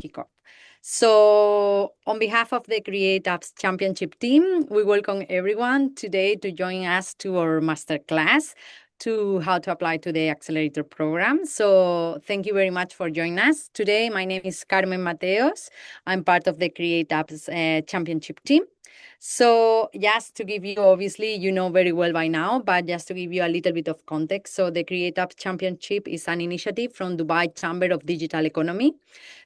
Kickoff. So, on behalf of the Create Apps Championship team, we welcome everyone today to join us to our masterclass to how to apply to the Accelerator program. So, thank you very much for joining us today. My name is Carmen Mateos. I'm part of the Create Apps Championship team. So just to give you, obviously, you know very well by now, but just to give you a little bit of context. So the Create Apps Championship is an initiative from Dubai Chamber of Digital Economy.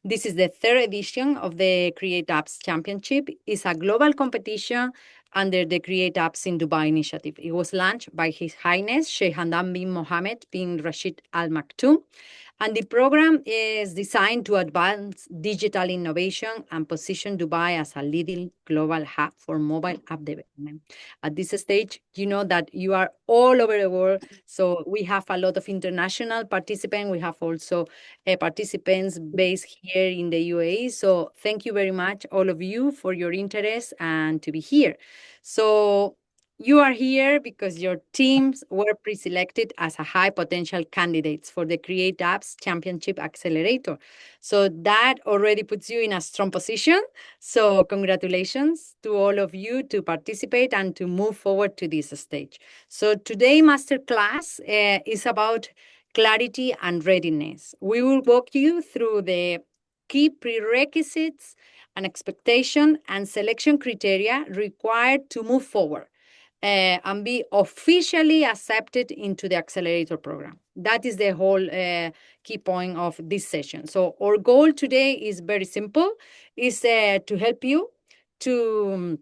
This is the third edition of the Create Apps Championship. It's a global competition under the Create Apps in Dubai initiative. It was launched by His Highness Sheikh Hamdan bin Mohammed bin Rashid Al Maktoum. And the program is designed to advance digital innovation and position Dubai as a leading global hub for mobile app development. At this stage, you know that you are all over the world. So we have a lot of international participants. We have also participants based here in the UAE. So thank you very much, all of you, for your interest and to be here. So you are here because your teams were pre-selected as a high potential candidates for the Create Apps Championship Accelerator. So that already puts you in a strong position. So congratulations to all of you to participate and to move forward to this stage. So today masterclass is about clarity and readiness. We will walk you through the key prerequisites and expectation and selection criteria required to move forward and be officially accepted into the Accelerator program. That is the whole key point of this session. So our goal today is very simple, is to help you to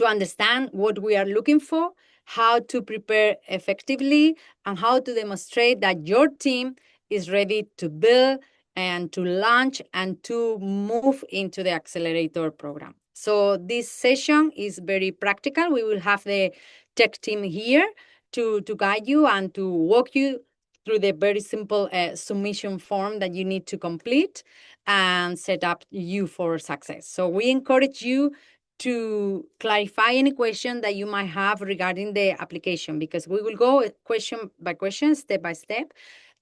understand what we are looking for, how to prepare effectively, and how to demonstrate that your team is ready to build and to launch and to move into the Accelerator program. So this session is very practical. We will have the tech team here to guide you and to walk you through the very simple submission form that you need to complete and set up you for success. So we encourage you to clarify any question that you might have regarding the application, because we will go question by question, step by step,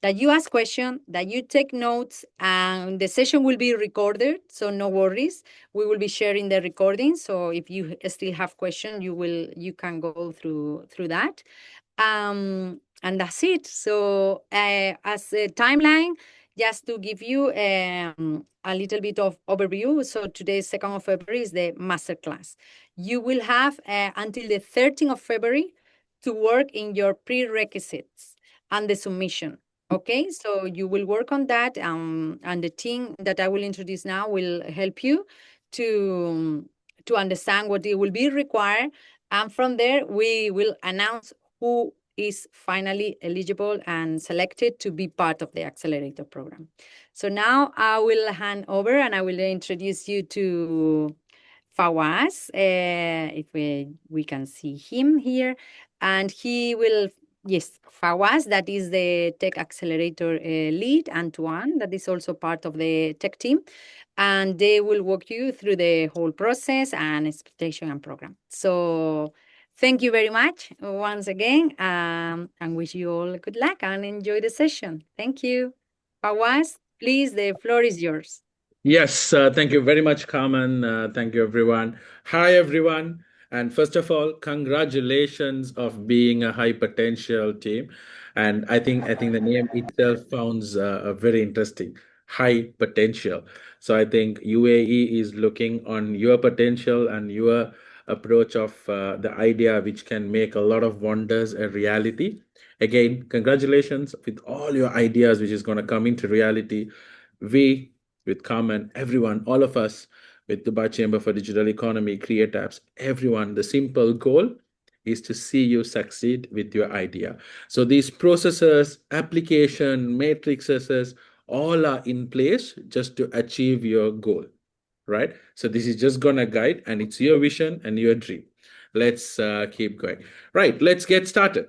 that you ask question, that you take notes, and the session will be recorded, so no worries. We will be sharing the recording, so if you still have questions, you can go through that. And that's it. So as a timeline, just to give you a little bit of overview. So today's 2nd of February is the masterclass. You will have until the 13th of February to work in your prerequisites and the submission. Okay, so you will work on that, and the team that I will introduce now will help you to understand what it will be required. And from there, we will announce who is finally eligible and selected to be part of the Accelerator program. So now I will hand over and I will introduce you to Fawaz, if we can see him here. And he will, yes, Fawaz, that is the Tech Accelerator lead, and Tuan, that is also part of the tech team. And they will walk you through the whole process and expectation and program. So thank you very much once again, and wish you all good luck and enjoy the session. Thank you. Fawaz, please, the floor is yours. Yes, thank you very much, Carmen. Thank you, everyone. Hi, everyone. And first of all, congratulations of being a high potential team. And I think the name itself sounds very interesting. High potential. So I think UAE is looking on your potential and your approach of the idea which can make a lot of wonders a reality. Again, congratulations with all your ideas which is going to come into reality. We with Carmen, everyone, all of us with Dubai Chamber for Digital Economy, Create Apps, everyone, the simple goal is to see you succeed with your idea. So these processes, application, matrices, all are in place just to achieve your goal, right? So this is just gonna guide, and it's your vision and your dream. Let's keep going. Right, let's get started.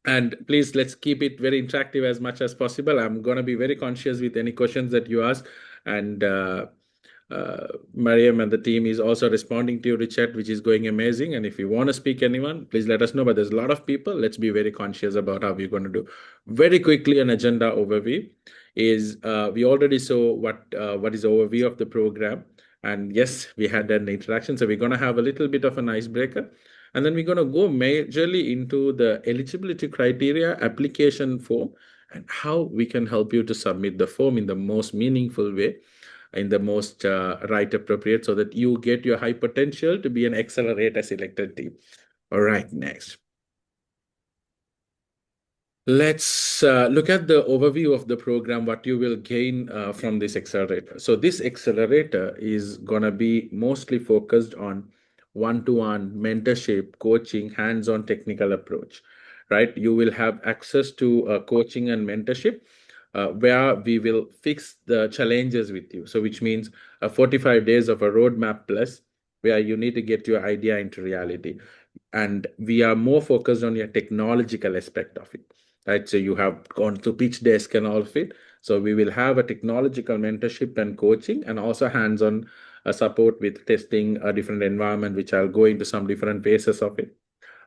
And please, let's keep it very interactive as much as possible. I'm going to be very conscious with any questions that you ask. And Mariam and the team is also responding to your chat, which is going amazing. And if you want to speak anyone, please let us know. But there's a lot of people. Let's be very conscious about how we're going to do. Very quickly, an agenda overview is we already saw what is the overview of the program. And yes, we had an interaction. So we're going to have a little bit of an icebreaker. And then we're going to go majorly into the eligibility criteria, application form, and how we can help you to submit the form in the most meaningful way, in the most right appropriate, so that you get your high potential to be an accelerator selected team. All right, next. Let's look at the overview of the program, what you will gain from this accelerator. So this accelerator is going to be mostly focused on one-to-one mentorship, coaching, hands-on technical approach, right? You will have access to coaching and mentorship where we will fix the challenges with you. So which means 45 days of a roadmap plus where you need to get your idea into reality. And we are more focused on your technological aspect of it, right? So you have gone to pitch desk and all of it. So we will have a technological mentorship and coaching, and also hands-on support with testing a different environment, which I'll go into some different phases of it.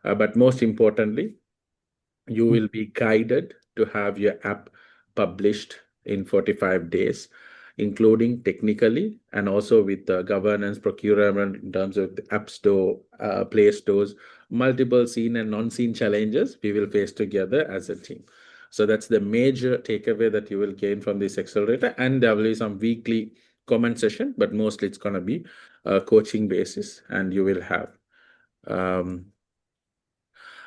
But most importantly, you will be guided to have your app published in 45 days, including technically and also with the governance procurement in terms of the App Store, Play Stores, multiple seen and non-seen challenges we will face together as a team. So that's the major takeaway that you will gain from this accelerator. And there will be some weekly comment session, but mostly it's going to be a coaching basis, and you will have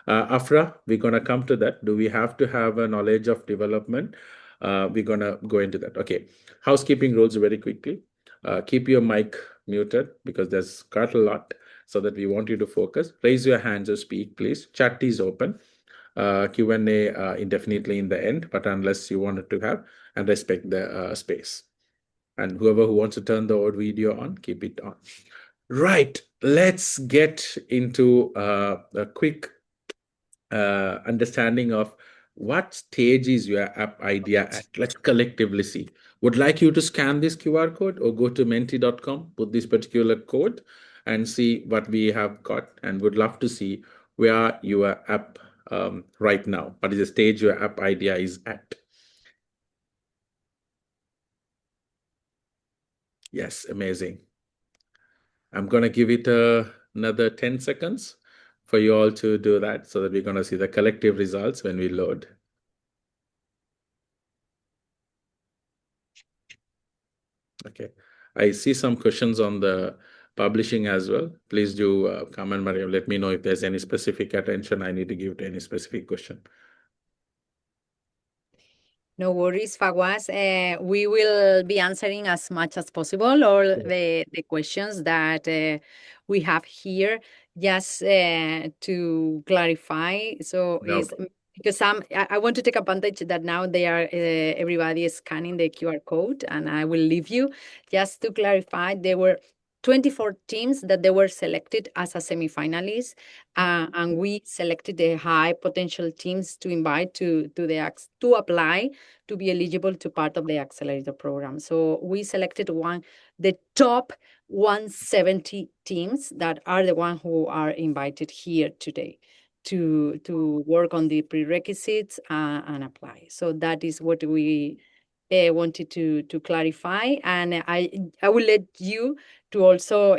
Afra, we're going to come to that. Do we have to have a knowledge of development? We're going to go into that. Okay. Housekeeping rules very quickly. Keep your mic muted because there's quite a lot, so that we want you to focus. Raise your hands to speak, please. Chat is open. Q&A indefinitely in the end, but unless you want it to have, and respect the space. And whoever who wants to turn the video on, keep it on. Right. Let's get into a quick understanding of what stage is your app idea at. Let's collectively see. Would like you to scan this QR code or go to menti.com, put this particular code and see what we have got, and would love to see where your app right now, what is the stage your app idea is at. Yes, amazing. I'm going to give it another 10 seconds for you all to do that, so that we're going to see the collective results when we load. Okay. I see some questions on the publishing as well. Please do comment, Maria. Let me know if there's any specific attention I need to give to any specific question. No worries, Fawaz. We will be answering as much as possible all the questions that we have here. Just to clarify, so No. is because I want to take advantage that now they are everybody is scanning the QR code, and I will leave you just to clarify. There were 24 teams that they were selected as a semifinalist, and we selected the high potential teams to invite to apply to be eligible to part of the accelerator program. So we selected the top 170 teams that are the ones who are invited here today to work on the prerequisites and apply. So that is what we wanted to clarify, and I will let you to also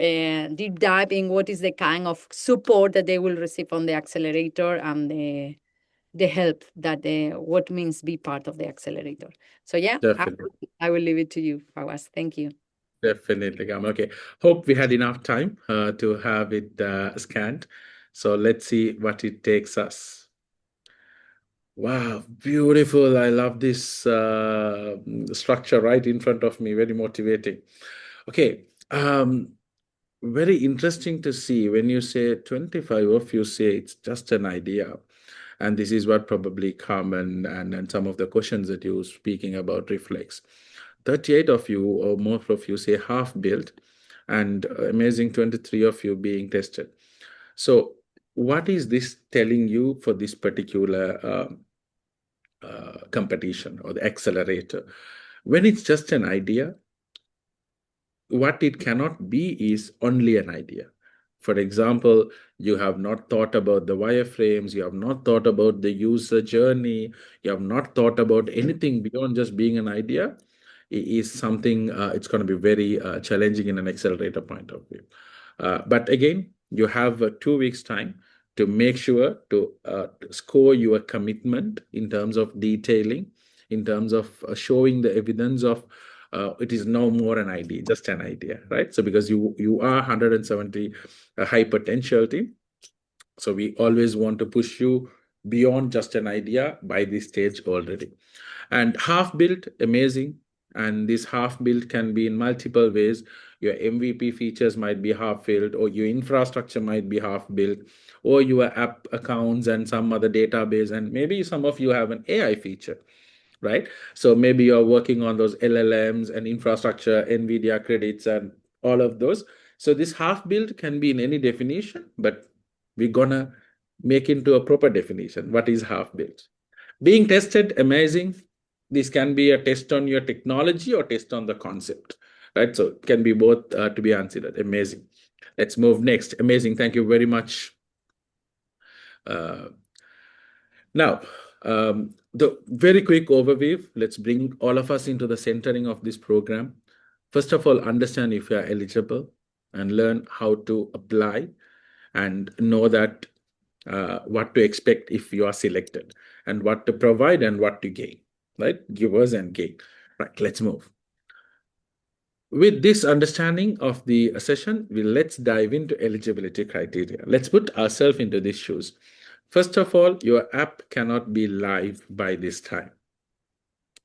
deep dive in what is the kind of support that they will receive on the accelerator and the help that what means be part of the accelerator. So yeah, Definitely. I will leave it to you, Fawaz. Thank you. Definitely, Gamal. Okay. Hope we had enough time to have it scanned. So let's see what it takes us. Wow, beautiful. I love this structure right in front of me. Very motivating. Okay. Very interesting to see when you say 25 of you say it's just an idea. And this is what probably common and some of the questions that you're speaking about reflects. 38 of you or more of you say half built, and amazing 23 of you being tested. So what is this telling you for this particular competition or the accelerator? When it's just an idea, what it cannot be is only an idea. For example, you have not thought about the wireframes, you have not thought about the user journey, you have not thought about anything beyond just being an idea. Is something it's going to be very challenging in an accelerator point of view. But again, you have 2 weeks time to make sure to score your commitment in terms of detailing, in terms of showing the evidence of it is no more an idea, just an idea, right? So because you are 170 a high potential team, so we always want to push you beyond just an idea by this stage already. And half built, amazing. And this half built can be in multiple ways. Your MVP features might be half built, or your infrastructure might be half built, or your app accounts and some other database. And maybe some of you have an AI feature, right? So maybe you're working on those LLMs and infrastructure, NVIDIA credits, and all of those. So this half built can be in any definition, but we're gonna make into a proper definition. What is half built? Being tested, amazing. This can be a test on your technology or test on the concept, right? So it can be both to be considered. Amazing. Let's move next. Amazing. Thank you very much. Uh, Now, the very quick overview, let's bring all of us into the centering of this program. First of all, understand if you are eligible and learn how to apply and know that what to expect if you are selected and what to provide and what to gain, right? Givers and gain. Right, let's move. With this understanding of the session, let's dive into eligibility criteria. Let's put ourselves into these shoes. First of all, your app cannot be live by this time,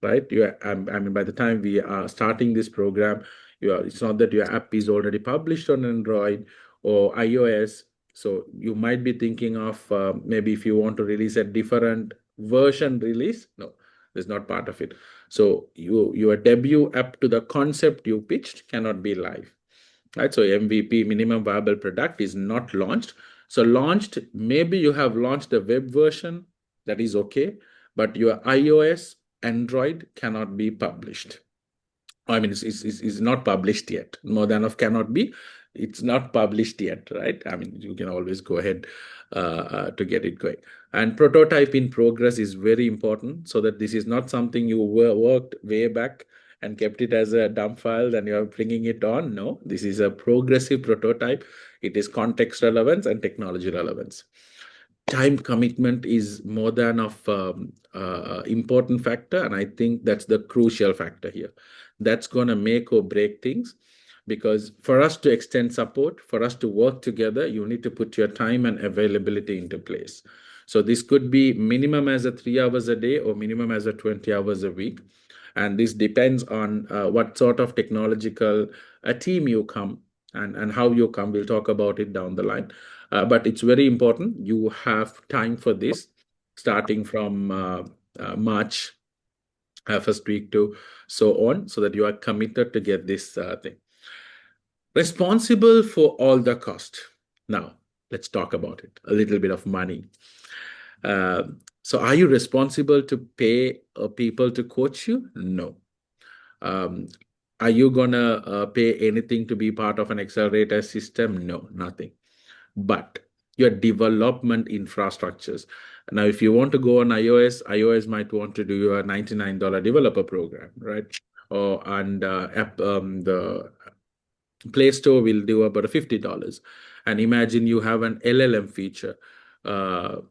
right? I mean, by the time we are starting this program, it's not that your app is already published on Android or iOS. So you might be thinking of maybe if you want to release a different version release. No, that's not part of it. So your debut app to the concept you pitched cannot be live, right? So MVP, minimum viable product, is not launched. So launched, maybe you have launched a web version, that is okay, but your iOS, Android cannot be published. I mean, it's not published yet. More than of cannot be. It's not published yet, right? I mean, you can always go ahead to get it going. And prototype in progress is very important, so that this is not something you worked way back and kept it as a dump file and you're bringing it on. No, this is a progressive prototype. It is context relevance and technology relevance. Time commitment is more than of important factor, and I think that's the crucial factor here. That's going to make or break things, because for us to extend support, for us to work together, you need to put your time and availability into place. So this could be minimum as a 3 hours a day or minimum as a 20 hours a week, and this depends on what sort of technological team you come, and how you come. We'll talk about it down the line. But it's very important you have time for this, starting from March first week to so on, so that you are committed to get this thing. Responsible for all the cost. Now, let's talk about it. A little bit of money. Uh, so are you responsible to pay people to coach you? No. Um, are you gonna pay anything to be part of an accelerator system? No, nothing. But your development infrastructures. Now, if you want to go on iOS might want to do your $99 developer program, right? Or and the Play Store will do about $50. And imagine you have an LLM feature. Uh,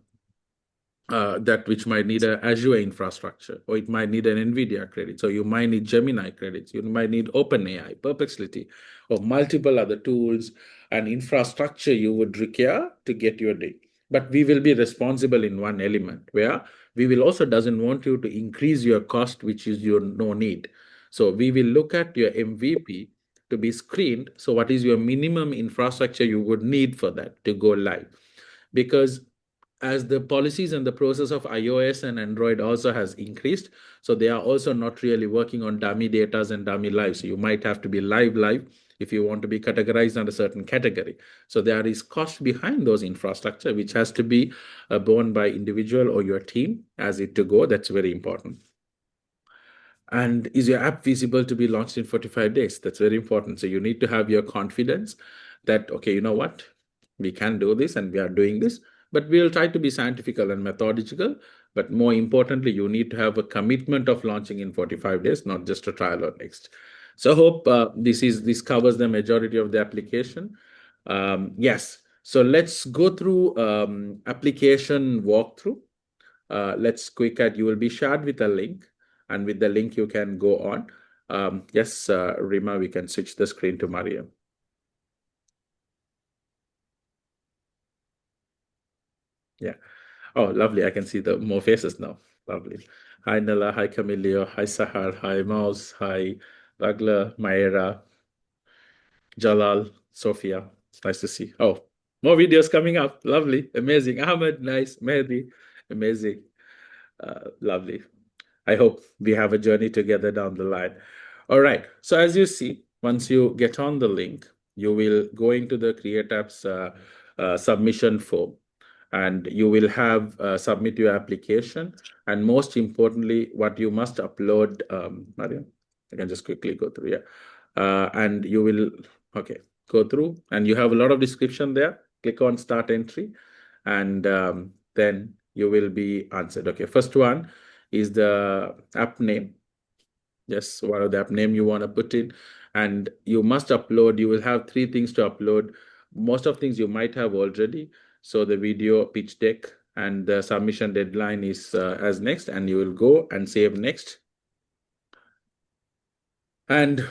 that which might need a Azure infrastructure, or it might need an NVIDIA credit. So you might need Gemini credits. You might need OpenAI, Perplexity, or multiple other tools and infrastructure you would require to get your day. But we will be responsible in one element, where we will also doesn't want you to increase your cost, which is your no need. So we will look at your MVP to be screened. So what is your minimum infrastructure you would need for that to go live? Because as the policies and the process of iOS and Android also has increased, so they are also not really working on dummy datas and dummy lives. So you might have to be live if you want to be categorized under a certain category. So there is cost behind those infrastructure, which has to be borne by individual or your team as it to go. That's very important. And is your app feasible to be launched in 45 days? That's very important. So you need to have your confidence that, okay, you know what? We can do this and we are doing this, but we'll try to be scientific and methodical. But more importantly, you need to have a commitment of launching in 45 days, not just a trial or next. So I hope this covers the majority of the application. Yes. So let's go through application walkthrough. Let's quick at you will be shared with a link, and with the link you can go on. Yes, Rima, we can switch the screen to Mariam. Yeah. Oh, lovely. I can see the more faces now. Lovely. Hi, Nala. Hi, Camilio. Hi, Sahar. Hi, Mouse. Hi, Ragla, Maera, Jalal, Sophia. It's nice to see. Oh, more videos coming up. Lovely. Amazing. Ahmed, nice. Mehdi, amazing. Lovely. I hope we have a journey together down the line. All right. So as you see, once you get on the link, you will go into the Create Apps submission form, and you will have submit your application. And most importantly, what you must upload, Mariam, I can just quickly go through. Yeah. And you will, okay, go through, and you have a lot of description there. Click on Start Entry, and then you will be answered. Okay. First one is the app name. Yes, what are the app name you want to put in, and you must upload. You will have three things to upload. Most of things you might have already. So the video, pitch deck, and the submission deadline is as next, and you will go and save next. And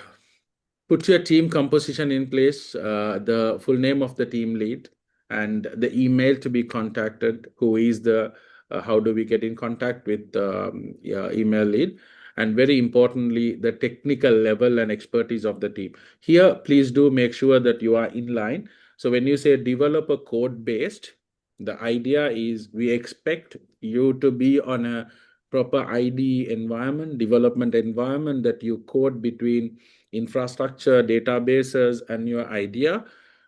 put your team composition in place, the full name of the team lead, and the email to be contacted. Who is the, how do we get in contact with your email lead? And very importantly, the technical level and expertise of the team. Here, please do make sure that you are in line. So when you say developer code based, the idea is we expect you to be on a proper ID environment, development environment, that you code between infrastructure, databases, and your idea.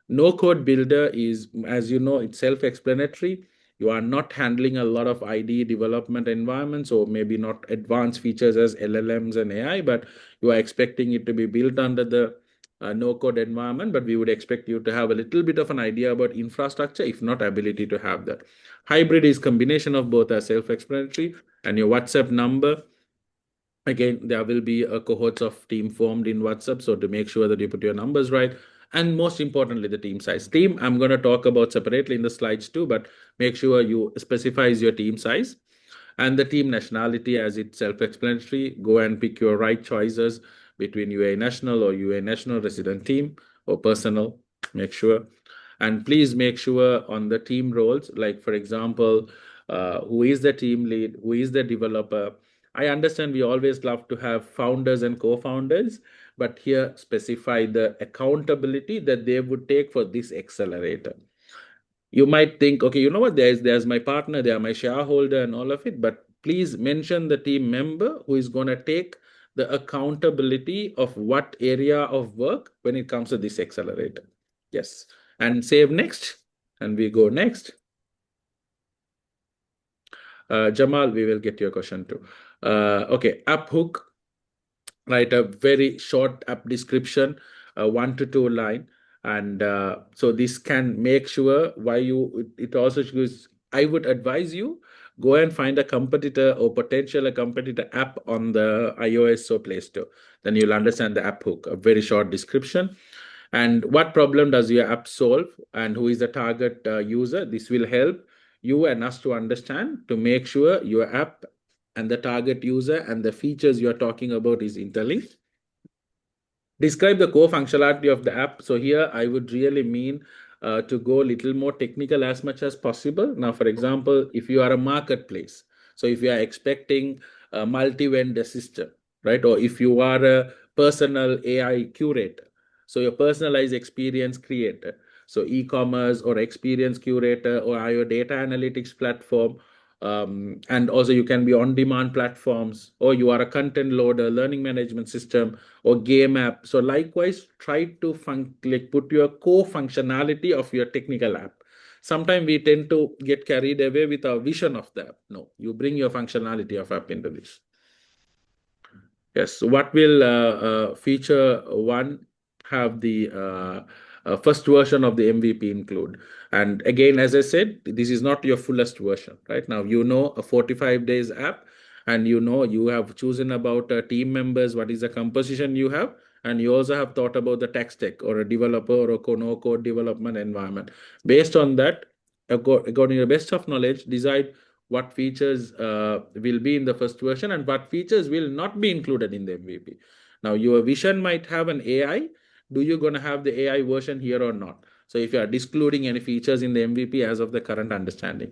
No code builder is, as you know, it's self-explanatory. You are not handling a lot of ID development environments, or maybe not advanced features as LLMs and AI, but you are expecting it to be built under the no code environment. But we would expect you to have a little bit of an idea about infrastructure, if not ability to have that. Hybrid is combination of both as self-explanatory, and your WhatsApp number. Again, there will be a cohorts of team formed in WhatsApp. So to make sure that you put your numbers right. And most importantly, the team size. Team, I'm going to talk about separately in the slides too, but make sure you specifies your team size and the team nationality as it's self-explanatory. Go and pick your right choices between UAE national or UAE national resident team or personal. Make sure. And please make sure on the team roles, like for example, who is the team lead, who is the developer. I understand we always love to have founders and co-founders, but here specify the accountability that they would take for this accelerator. You might think, okay, you know what, there's my partner, they are my shareholder and all of it, but please mention the team member who is going to take the accountability of what area of work when it comes to this accelerator. Yes. And save next, and we go next. Jamal, we will get your question too. Okay, app hook. Write a very short app description, 1 to 2 line, and so this can make sure why you. It also shows. I would advise you go and find a competitor or potential a competitor app on the iOS or Play Store. Then you'll understand the app hook. A very short description, and what problem does your app solve, and who is the target user. This will help you and us to understand, to make sure your app and the target user and the features you're talking about is interlinked. Describe the core functionality of the app. So here I would really mean to go a little more technical as much as possible. Now, for example, if you are a marketplace, so if you are expecting a multi-vendor system, right? Or if you are a personal AI curator, so your personalized experience creator, so e-commerce or experience curator or your data analytics platform, and also you can be on demand platforms, or you are a content loader, learning management system, or game app. So likewise, try to like put your core functionality of your technical app. Sometimes we tend to get carried away with our vision of the app. No, you bring your functionality of app into this. Yes. So what will feature one have the first version of the MVP include? And again, as I said, this is not your fullest version, right? Now, you know, a 45 days app, and you know, you have chosen about team members, what is the composition you have, and you also have thought about the tech stack or a developer or a no code development environment. Based on that, according to the best of knowledge, decide what features will be in the first version and what features will not be included in the MVP. Now, your vision might have an AI. Do you going to have the AI version here or not? So, if you are excluding any features in the MVP as of the current understanding,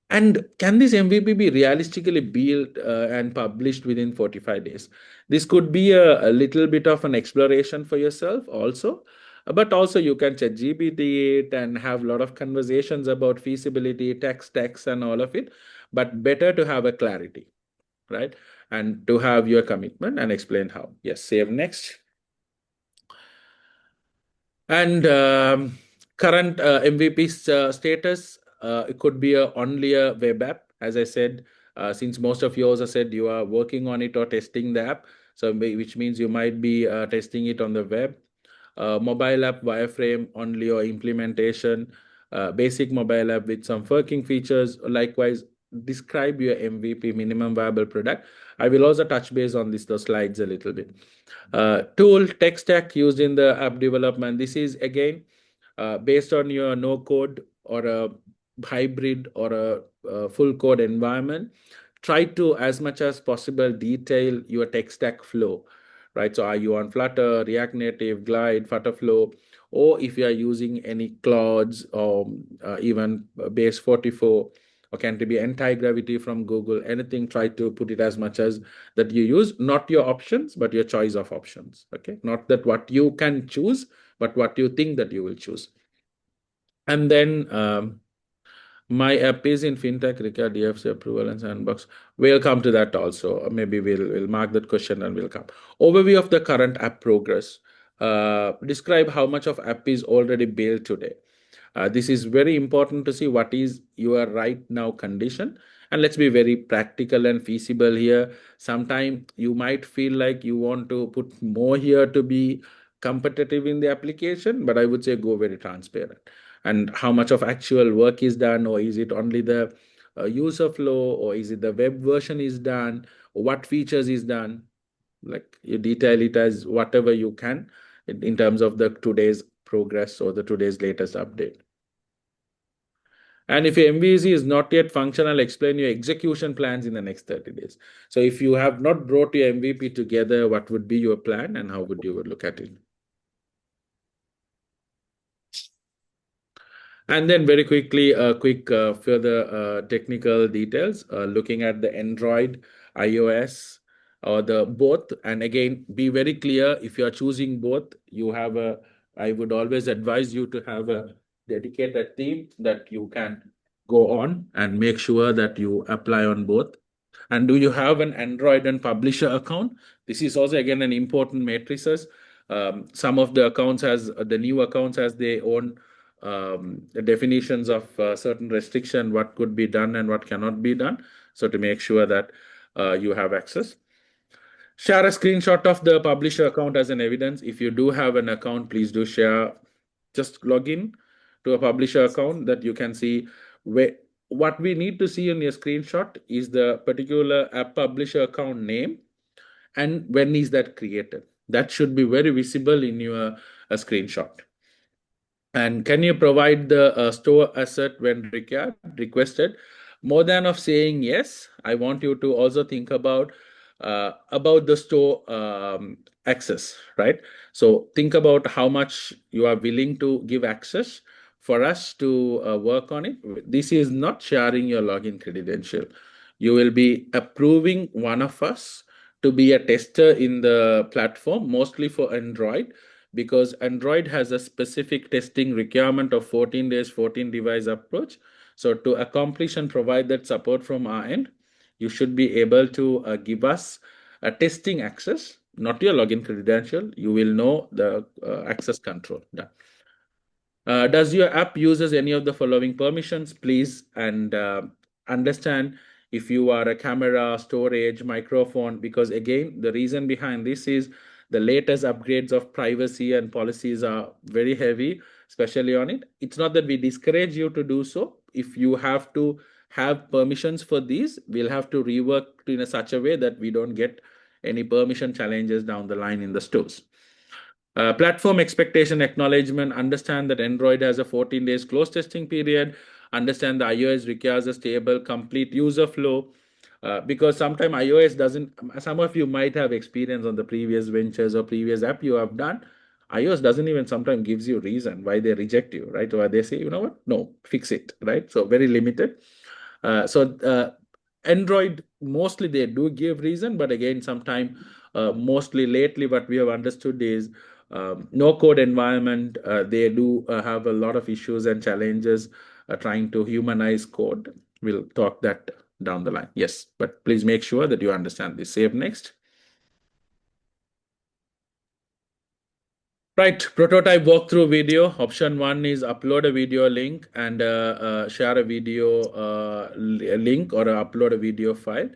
and can this MVP be realistically built and published within 45 days? This could be a little bit of an exploration for yourself also, but also you can chat GPT it and have a lot of conversations about feasibility, text, and all of it. But better to have a clarity, right? And to have your commitment and explain how. Yes, save next. And current MVP status, it could be only a web app. As I said, since most of you also said you are working on it or testing the app, so which means you might be testing it on the web. Mobile app wireframe only or implementation, basic mobile app with some working features. Likewise, describe your MVP, minimum viable product. I will also touch base on this, those slides a little bit. Tool tech stack used in the app development. This is again based on your no code or a hybrid or a full code environment. Try to, as much as possible, detail your tech stack flow, right? So, are you on Flutter, React Native, Glide, Flutterflow, or if you are using any clouds or even Base 44, or can it be anti-gravity from Google? Anything, try to put it as much as that you use, not your options, but your choice of options. Okay, not that what you can choose, but what you think that you will choose. And then my app is in fintech required DFC approval and sandbox. We'll come to that also. Maybe we'll mark that question and we'll come. Overview of the current app progress. Describe how much of app is already built today. This is very important to see what is your right now condition. And let's be very practical and feasible here. Sometimes you might feel like you want to put more here to be competitive in the application, but I would say go very transparent. And how much of actual work is done, or is it only the user flow, or is it the web version is done, or what features is done? Like you detail it as whatever you can in terms of the today's progress or the today's latest update. And if your MVC is not yet functional, explain your execution plans in the next 30 days. So if you have not brought your MVP together, what would be your plan and how would you look at it? And then very quickly, quick further technical details, looking at the Android, iOS, or the both. And again, be very clear, if you are choosing both, I would always advise you to have a dedicated team that you can go on and make sure that you apply on both. And do you have an Android and publisher account? This is also again an important matrices. Some of the accounts has the new accounts has their own the definitions of certain restriction, what could be done and what cannot be done. So to make sure that you have access. Share a screenshot of the publisher account as an evidence. If you do have an account, please do share. Just log in to a publisher account that you can see where what we need to see in your screenshot is the particular app publisher account name and when is that created. That should be very visible in your screenshot. And can you provide the store asset when requested? More than of saying yes, I want you to also think about the store access, right? So think about how much you are willing to give access for us to work on it. This is not sharing your login credential. You will be approving one of us to be a tester in the platform, mostly for Android, because Android has a specific testing requirement of 14 days, 14 device approach. So to accomplish and provide that support from our end, you should be able to give us a testing access, not your login credential. You will know the access control. Yeah. Does your app uses any of the following permissions? Please and understand if you are a camera, storage, microphone, because again, the reason behind this is the latest upgrades of privacy and policies are very heavy, especially on it. It's not that we discourage you to do so. If you have to have permissions for these, we'll have to rework in a such a way that we don't get any permission challenges down the line in the stores. Platform expectation acknowledgement, understand that Android has a 14 days close testing period, understand the iOS requires a stable, complete user flow. Because sometimes iOS doesn't, some of you might have experience on the previous ventures or previous app you have done. iOS doesn't even sometimes gives you reason why they reject you, right? Or they say, you know what, no, fix it, right? So very limited. Android mostly they do give reason, but again, sometime mostly lately what we have understood is no code environment. They do have a lot of issues and challenges trying to humanize code. We'll talk that down the line. Yes, but please make sure that you understand this. Save next. Right, prototype walkthrough video. Option one is upload a video link and share a video link or upload a video file.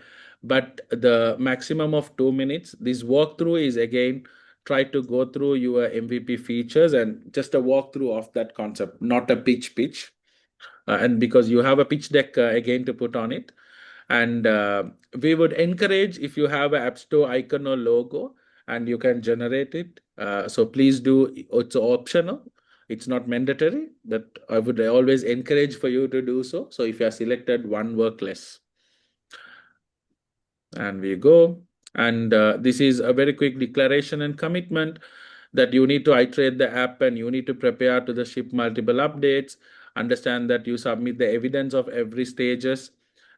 But the maximum of 2 minutes. This walkthrough is again try to go through your MVP features and just a walkthrough of that concept, not a pitch. And because you have a pitch deck again to put on it. And we would encourage if you have an App Store icon or logo and you can generate it. So please do. It's optional. It's not mandatory, but I would always encourage for you to do so. So if you are selected, one work less. And we go. And this is a very quick declaration and commitment that you need to iterate the app and you need to prepare to the ship multiple updates. Understand that you submit the evidence of every stages,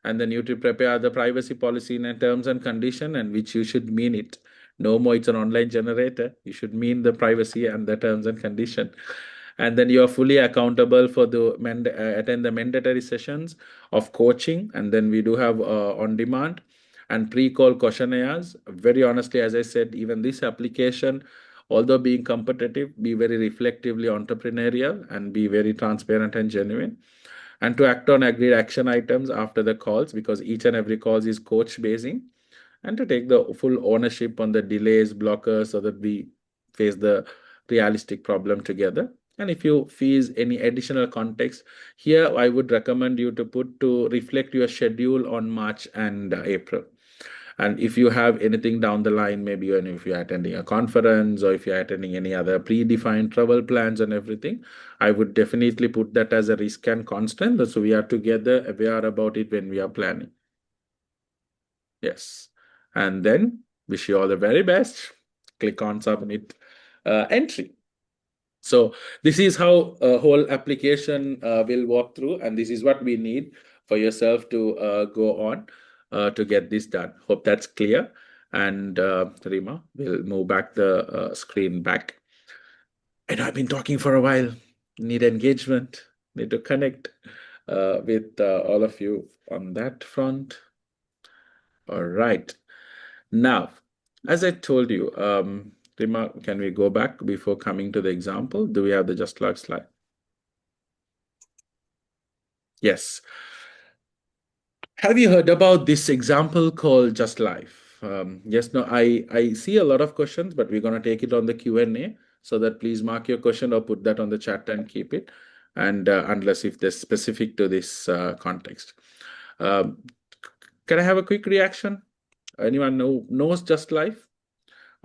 and then you to prepare the privacy policy in a terms and condition, and which you should mean it. No more it's an online generator. You should mean the privacy and the terms and condition. And then you are fully accountable for the attend the mandatory sessions of coaching, and then we do have on demand and pre-call questionnaires. Very honestly, as I said, even this application, although being competitive, be very reflectively entrepreneurial and be very transparent and genuine. And to act on agreed action items after the calls, because each and every call is coach basing, and to take the full ownership on the delays, blockers, so that we face the realistic problem together. And if you face any additional context, here I would recommend you to put to reflect your schedule on March and April. And if you have anything down the line, maybe if you're attending a conference or if you're attending any other predefined travel plans and everything, I would definitely put that as a risk and constant. So we are together aware about it when we are planning. Yes. And then wish you all the very best. Click on submit entry. So this is how a whole application will walk through, and this is what we need for yourself to go on to get this done. Hope that's clear. And Rima, we'll move back the screen back. And I've been talking for a while. Need engagement. Need to connect with all of you on that front. All right. Now, as I told you, Rima, can we go back before coming to the example? Do we have the just log slide? Yes. Have you heard about this example called Just Life? Yes, no, I see a lot of questions, but we're going to take it on the Q&A, so that please mark your question or put that on the chat and keep it. And unless if they're specific to this context. Um, can I have a quick reaction? Anyone knows Just Life?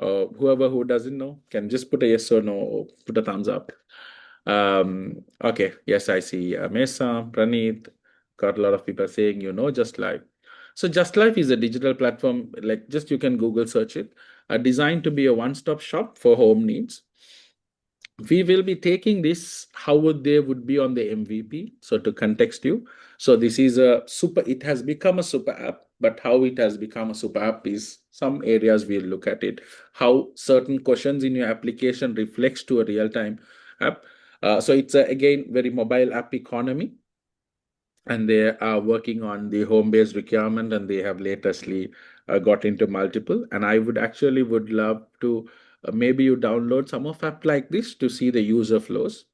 Whoever who doesn't know can just put a yes or no, or put a thumbs up. Okay, yes, I see Mesa, Praneeth, got a lot of people saying, Just Life. So Just Life is a digital platform, like just you can Google search it, designed to be a one-stop shop for home needs. We will be taking this how would they would be on the MVP. So to context you, so this is a super, it has become a super app, but how it has become a super app is some areas we'll look at it, how certain questions in your application reflects to a real-time app. So it's again very mobile app economy, and they are working on the home-based requirement, and they have latestly got into multiple. And I would actually would love to maybe you download some of app like this to see the user flows.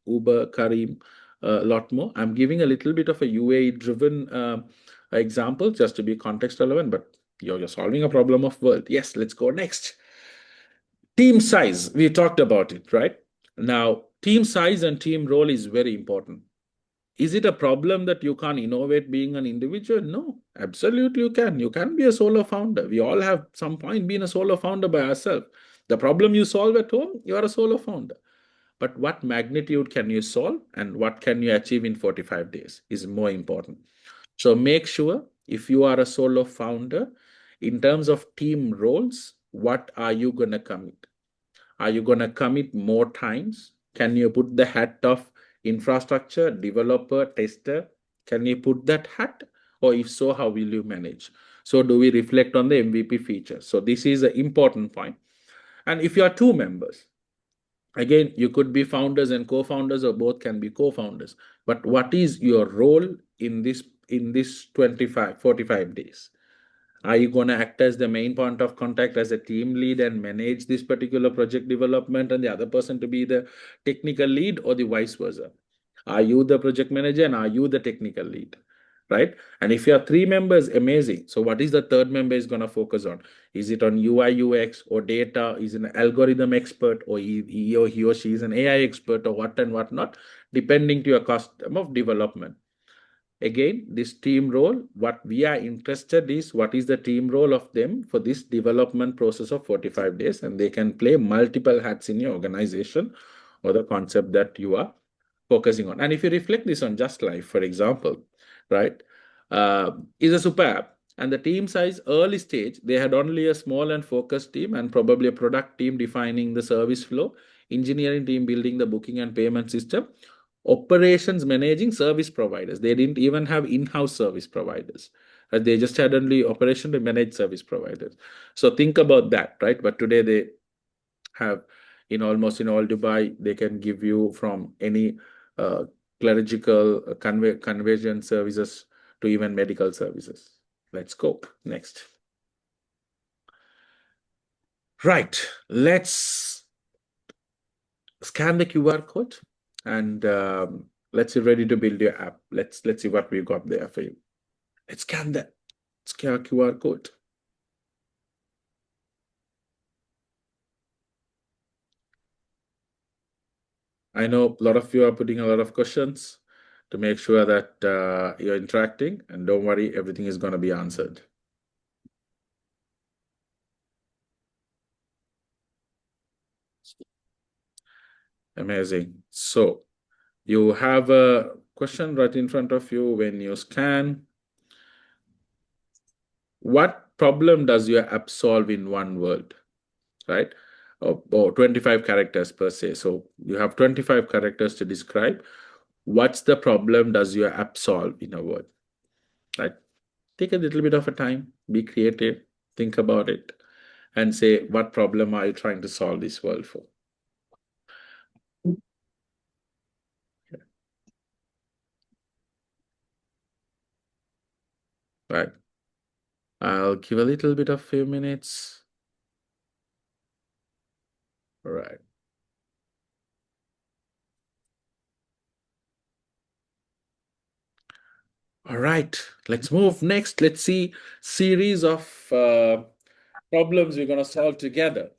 Uber, Kareem, a lot more. I'm giving a little bit of a UAE driven example just to be context relevant, but you're solving a problem of world. Yes, let's go next. Team size, we talked about it, right? Now, team size and team role is very important. Is it a problem that you can't innovate being an individual? No, absolutely you can. You can be a solo founder. We all have some point been a solo founder by ourselves. The problem you solve at home, you are a solo founder. But what magnitude can you solve and what can you achieve in 45 days is more important. So make sure if you are a solo founder, in terms of team roles, what are you going to commit? Are you going to commit more times? Can you put the hat of infrastructure, developer, tester? Can you put that hat? Or if so, how will you manage? So, do we reflect on the MVP features? So, this is an important point. And if you are two members, again, you could be founders and co-founders, or both can be co-founders. But what is your role in this 25, 45 days? Are you going to act as the main point of contact as a team lead and manage this particular project development and the other person to be the technical lead, or the vice versa? Are you the project manager and are you the technical lead? Right? And if you have three members, amazing. So, what is the third member is going to focus on? Is it on UI, UX, or data? Is an algorithm expert, or he or she is an AI expert, or what and what not, depending to your custom of development. Again, this team role, what we are interested is what is the team role of them for this development process of 45 days, and they can play multiple hats in your organization or the concept that you are focusing on. And if you reflect this on Just Life, for example, right, is a super app. And the team size early stage, they had only a small and focused team and probably a product team defining the service flow, engineering team building the booking and payment system, operations managing service providers. They didn't even have in-house service providers. They just had only operation to manage service providers. So think about that, right? But today they have in almost in all Dubai, they can give you from any uh, clerical conversion services to even medical services. Let's go next. Right, let's scan the QR code and let's see ready to build your app. Let's see what we got there for you. Let's scan that QR code. I know a lot of you are putting a lot of questions to make sure that you're interacting, and don't worry, everything is going to be answered. Amazing. So you have a question right in front of you when you scan. What problem does your app solve in one word, right? Or 25 characters per se. So you have 25 characters to describe what's the problem does your app solve in a word, right? Take a little bit of a time, be creative, think about it, and say, what problem are you trying to solve this world for? Right. I'll give a little bit of few minutes. All right. All right. Let's move next. Let's see series of problems we're going to solve together.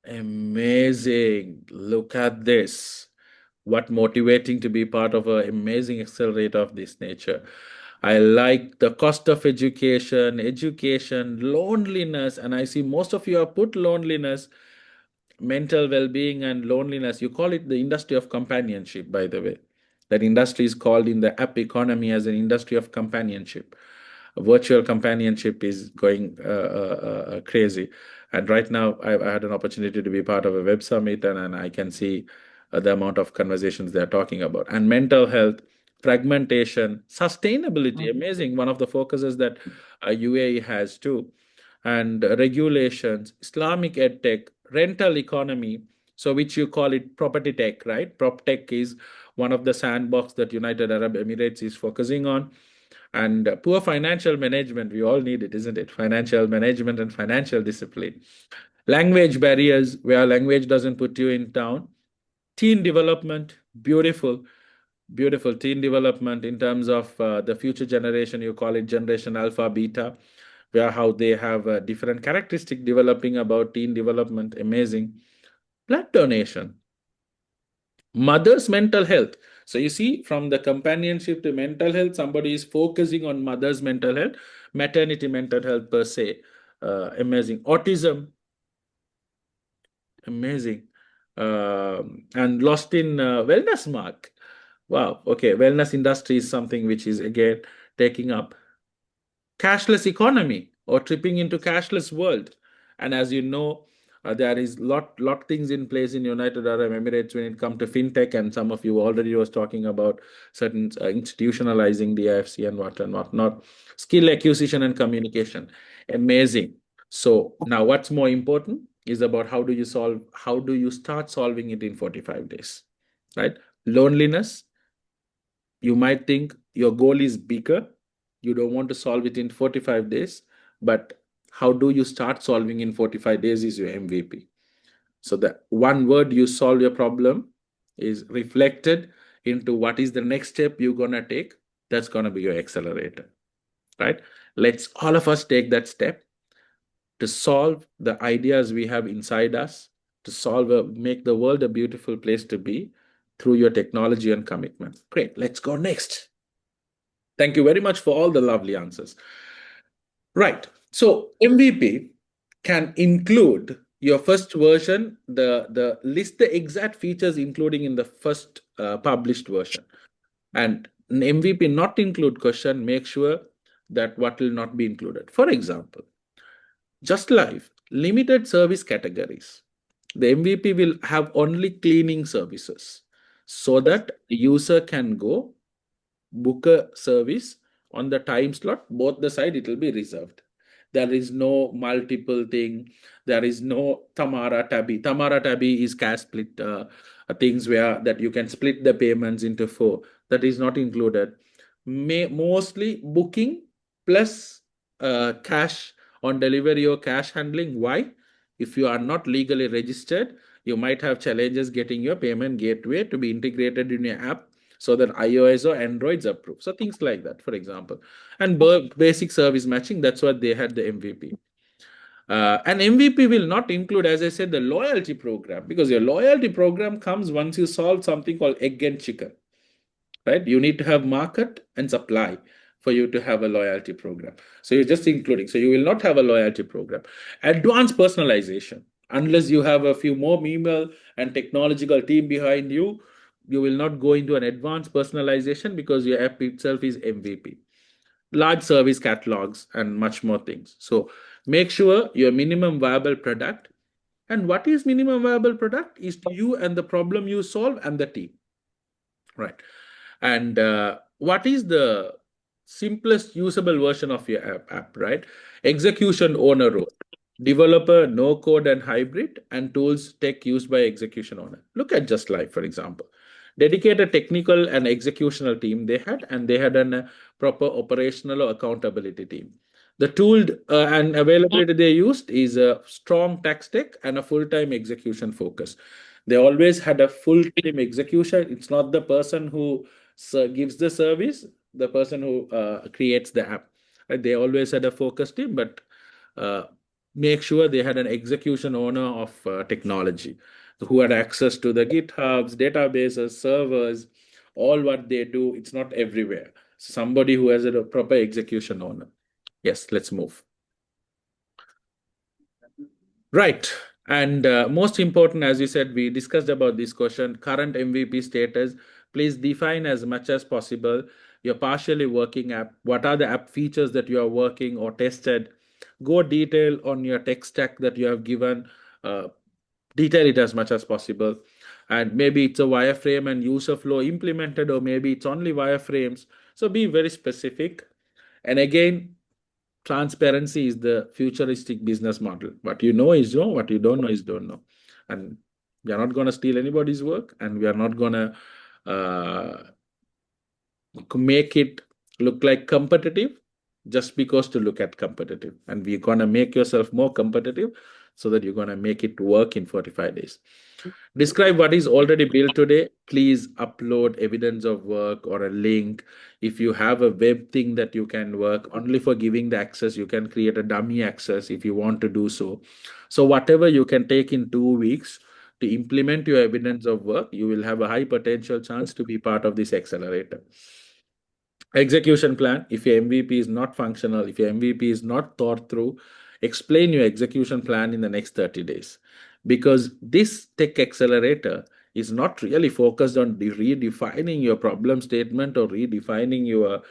Amazing. Look at this. What motivating to be part of an amazing accelerator of this nature. I like the cost of education, loneliness, and I see most of you have put loneliness, mental well-being, and loneliness. You call it the industry of companionship, by the way. That industry is called in the app economy as an industry of companionship. Virtual companionship is going crazy. And right now, I had an opportunity to be part of a web summit, and I can see the amount of conversations they're talking about. And mental health, fragmentation, sustainability, amazing. One of the focuses that UAE has too. And regulations, Islamic ed tech, rental economy, so which you call it property tech, right? Prop tech is one of the sandbox that United Arab Emirates is focusing on. And poor financial management, we all need it, isn't it? Financial management and financial discipline. Language barriers, where language doesn't put you in town. Teen development, beautiful. Beautiful team development in terms of the future generation. You call it generation alpha, beta, where how they have different characteristic developing about teen development. Amazing. Blood donation, mother's mental health. So you see, from the companionship to mental health, somebody is focusing on mother's mental health, maternity mental health per se. Amazing. Autism, amazing. And lost in wellness mark. Wow. Okay. Wellness industry is something which is again taking up cashless economy or tripping into cashless world. And as you know, there is lot things in place in United Arab Emirates when it comes to fintech, and some of you already was talking about certain institutionalizing the IFC and what and what not. Skill acquisition and communication, amazing. So now, what's more important is about how do you start solving it in 45 days, right? Loneliness, you might think your goal is bigger. You don't want to solve it in 45 days, but how do you start solving in 45 days is your MVP. So the one word you solve your problem is reflected into what is the next step you're going to take. That's going to be your accelerator, right? Let's all of us take that step to solve the ideas we have inside us, to make the world a beautiful place to be through your technology and commitment. Great. Let's go next. Thank you very much for all the lovely answers. Right. So MVP can include your first version, the list the exact features including in the first published version. And an MVP not include question, make sure that what will not be included. For example, just life, limited service categories. The MVP will have only cleaning services so that the user can go book a service on the time slot, both the side it will be reserved. There is no multiple thing. There is no Tamara Tabi. Tamara Tabi is cash split things where that you can split the payments into four. That is not included. Mostly booking plus cash on delivery or cash handling. Why? If you are not legally registered, you might have challenges getting your payment gateway to be integrated in your app so that iOS or Androids approve. So things like that, for example. And basic service matching, that's what they had the MVP. An MVP will not include, as I said, the loyalty program, because your loyalty program comes once you solve something called egg and chicken, right? You need to have market and supply for you to have a loyalty program. So you're just including. So you will not have a loyalty program. Advanced personalization, unless you have a few more email and technological team behind you, you will not go into an advanced personalization because your app itself is MVP. Large service catalogs and much more things. So make sure your minimum viable product. And what is minimum viable product is you and the problem you solve and the team, right? And what is the simplest usable version of your app, right? Execution owner role, developer, no code and hybrid, and tools tech used by execution owner. Look at Just Life, for example. Dedicated technical and executional team they had, and they had a proper operational or accountability team. The tool and availability they used is a strong tech stack and a full-time execution focus. They always had a full-time execution. It's not the person who gives the service, the person who creates the app. Right? They always had a focus team, but uh, make sure they had an execution owner of technology who had access to the GitHubs, databases, servers, all what they do. It's not everywhere. Somebody who has a proper execution owner. Yes, let's move. Right. And most important, as you said, we discussed about this question, current MVP status. Please define as much as possible your partially working app. What are the app features that you are working or tested? Go detail on your tech stack that you have given. Uh, Detail it as much as possible. And maybe it's a wireframe and user flow implemented, or maybe it's only wireframes. So be very specific. And again, transparency is the futuristic business model. What you know is know, what you don't know is don't know. And we are not going to steal anybody's work, and we are not going to uh, make it look like competitive just because to look at competitive. And we're going to make yourself more competitive so that you're going to make it work in 45 days. Describe what is already built today. Please upload evidence of work or a link. If you have a web thing that you can work, only for giving the access, you can create a dummy access if you want to do so. So, whatever you can take in 2 weeks to implement your evidence of work, you will have a high potential chance to be part of this accelerator. Execution plan. If your MVP is not functional, if your MVP is not thought through, explain your execution plan in the next 30 days. Because this tech accelerator is not really focused on redefining your problem statement or redefining your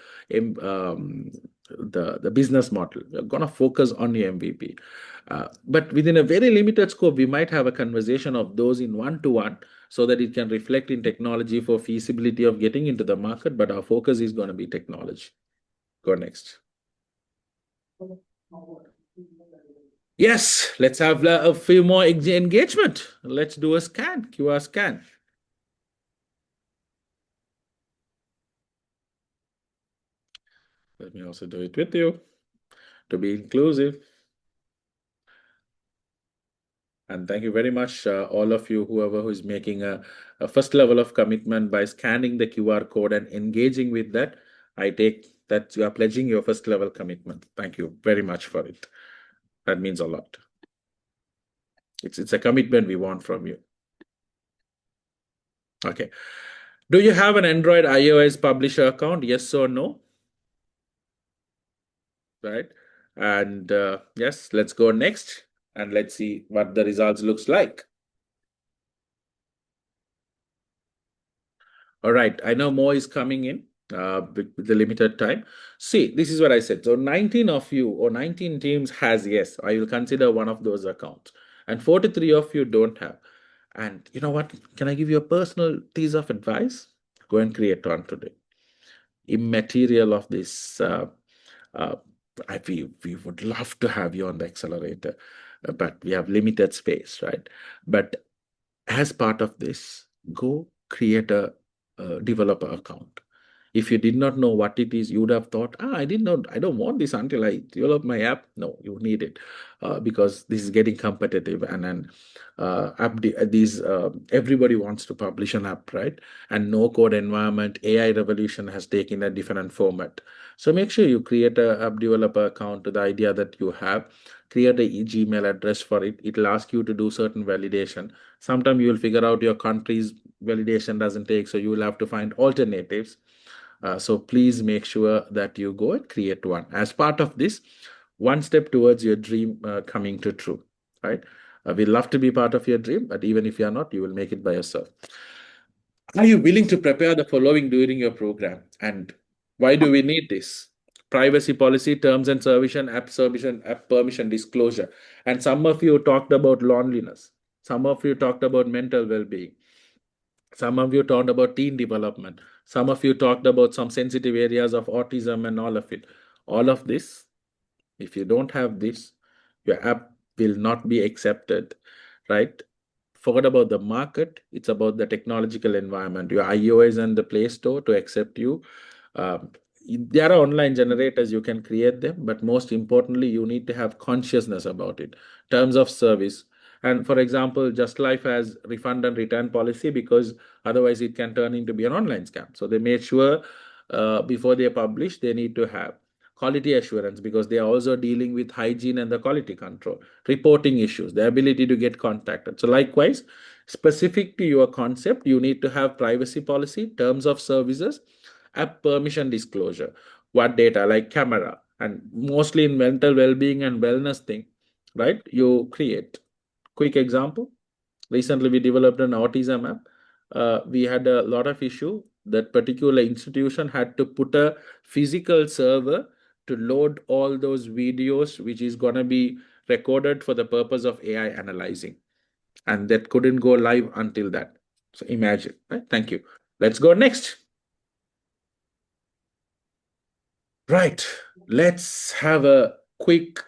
the business model. We're going to focus on your MVP. But within a very limited scope, we might have a conversation of those in one-to-one so that it can reflect in technology for feasibility of getting into the market. But our focus is going to be technology. Go next. Yes, let's have a few more engagement. Let's do a scan, QR scan. Let me also do it with you to be inclusive. And thank you very much, all of you, whoever who is making a first level of commitment by scanning the QR code and engaging with that. I take that you are pledging your first level commitment. Thank you very much for it. That means a lot. It's a commitment we want from you. Okay. Do you have an Android iOS publisher account? Yes or no? Right. And yes, let's go next and let's see what the results looks like. All right, I know more is coming in with the limited time. See, this is what I said. So 19 of you or 19 teams has yes. I will consider one of those accounts. And 43 of you don't have. And you know what? Can I give you a personal piece of advice? Go and create one today. Immaterial of this. Uh, we would love to have you on the accelerator, but we have limited space, right? But as part of this, go create a developer account. If you did not know what it is, you would have thought, I didn't know, I don't want this until I develop my app. No, you need it because this is getting competitive and then these everybody wants to publish an app, right? And no code environment, AI revolution has taken a different format. So make sure you create a app developer account to the idea that you have. Create a Gmail address for it. It'll ask you to do certain validation. Sometimes you will figure out your country's validation doesn't take, so you will have to find alternatives. So please make sure that you go and create one. As part of this, one step towards your dream coming to true, right? We love to be part of your dream, but even if you're not, you will make it by yourself. Are you willing to prepare the following during your program? And why do we need this? Privacy policy, terms and service, app permission disclosure. And some of you talked about loneliness. Some of you talked about mental well-being. Some of you talked about teen development. Some of you talked about some sensitive areas of autism and all of it. All of this, if you don't have this, your app will not be accepted, right? Forget about the market. It's about the technological environment. Your iOS and the Play Store to accept you. Um, there are online generators, you can create them, but most importantly, you need to have consciousness about it. Terms of service. And for example, Just Life has refund and return policy because otherwise it can turn into be an online scam. So they made sure before they publish, they need to have quality assurance because they are also dealing with hygiene and the quality control, reporting issues, the ability to get contacted. So likewise, specific to your concept, you need to have privacy policy, terms of services, app permission disclosure, what data like camera, and mostly in mental well-being and wellness thing, right? You create. Quick example. Recently, we developed an autism app. We had a lot of issue. That particular institution had to put a physical server to load all those videos, which is going to be recorded for the purpose of AI analyzing. And that couldn't go live until that. So imagine, right? Thank you. Let's go next. Right. Let's have a quick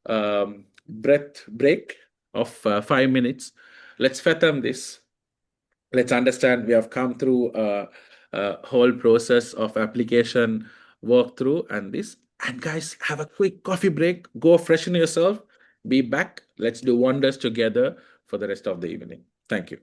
breath break of 5 minutes. Let's fathom this. Let's understand we have come through a whole process of application walkthrough and this. And guys, have a quick coffee break. Go freshen yourself. Be back. Let's do wonders together for the rest of the evening. Thank you.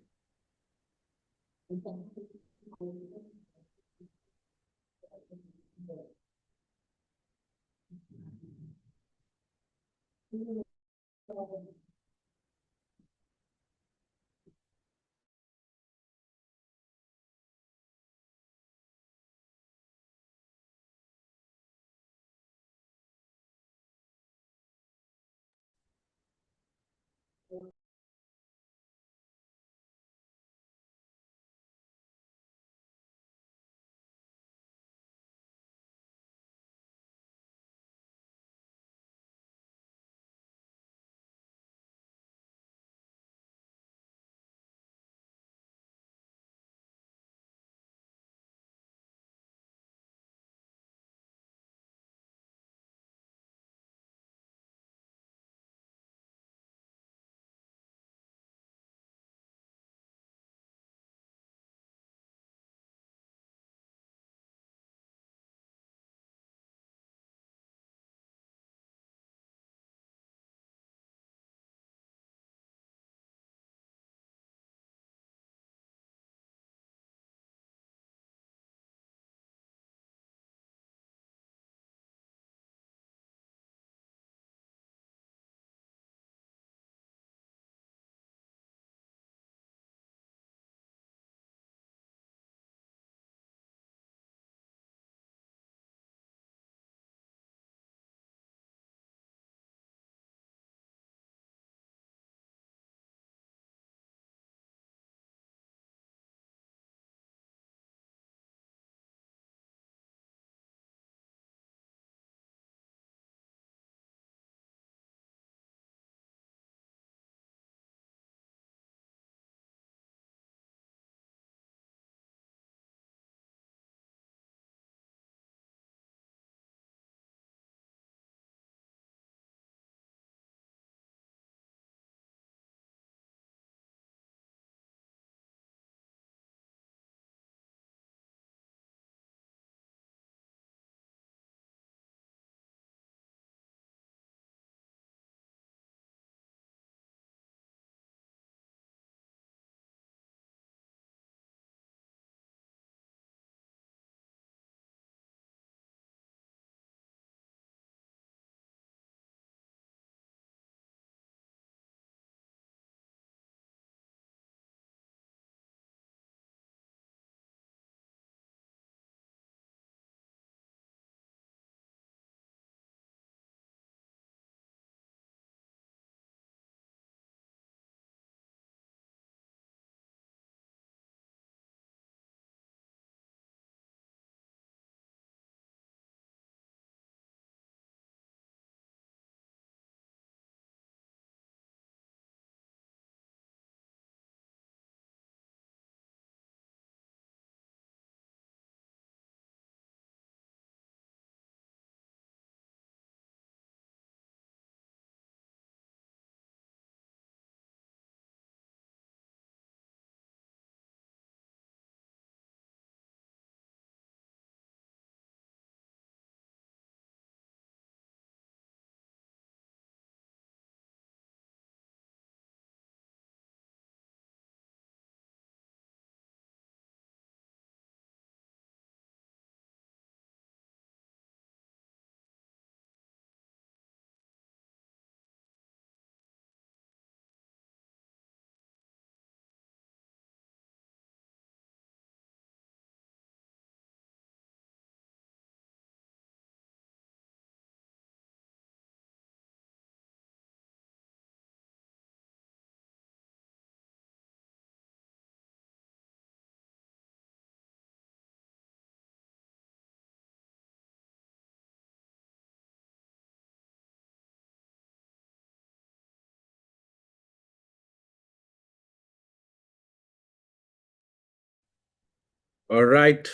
All right,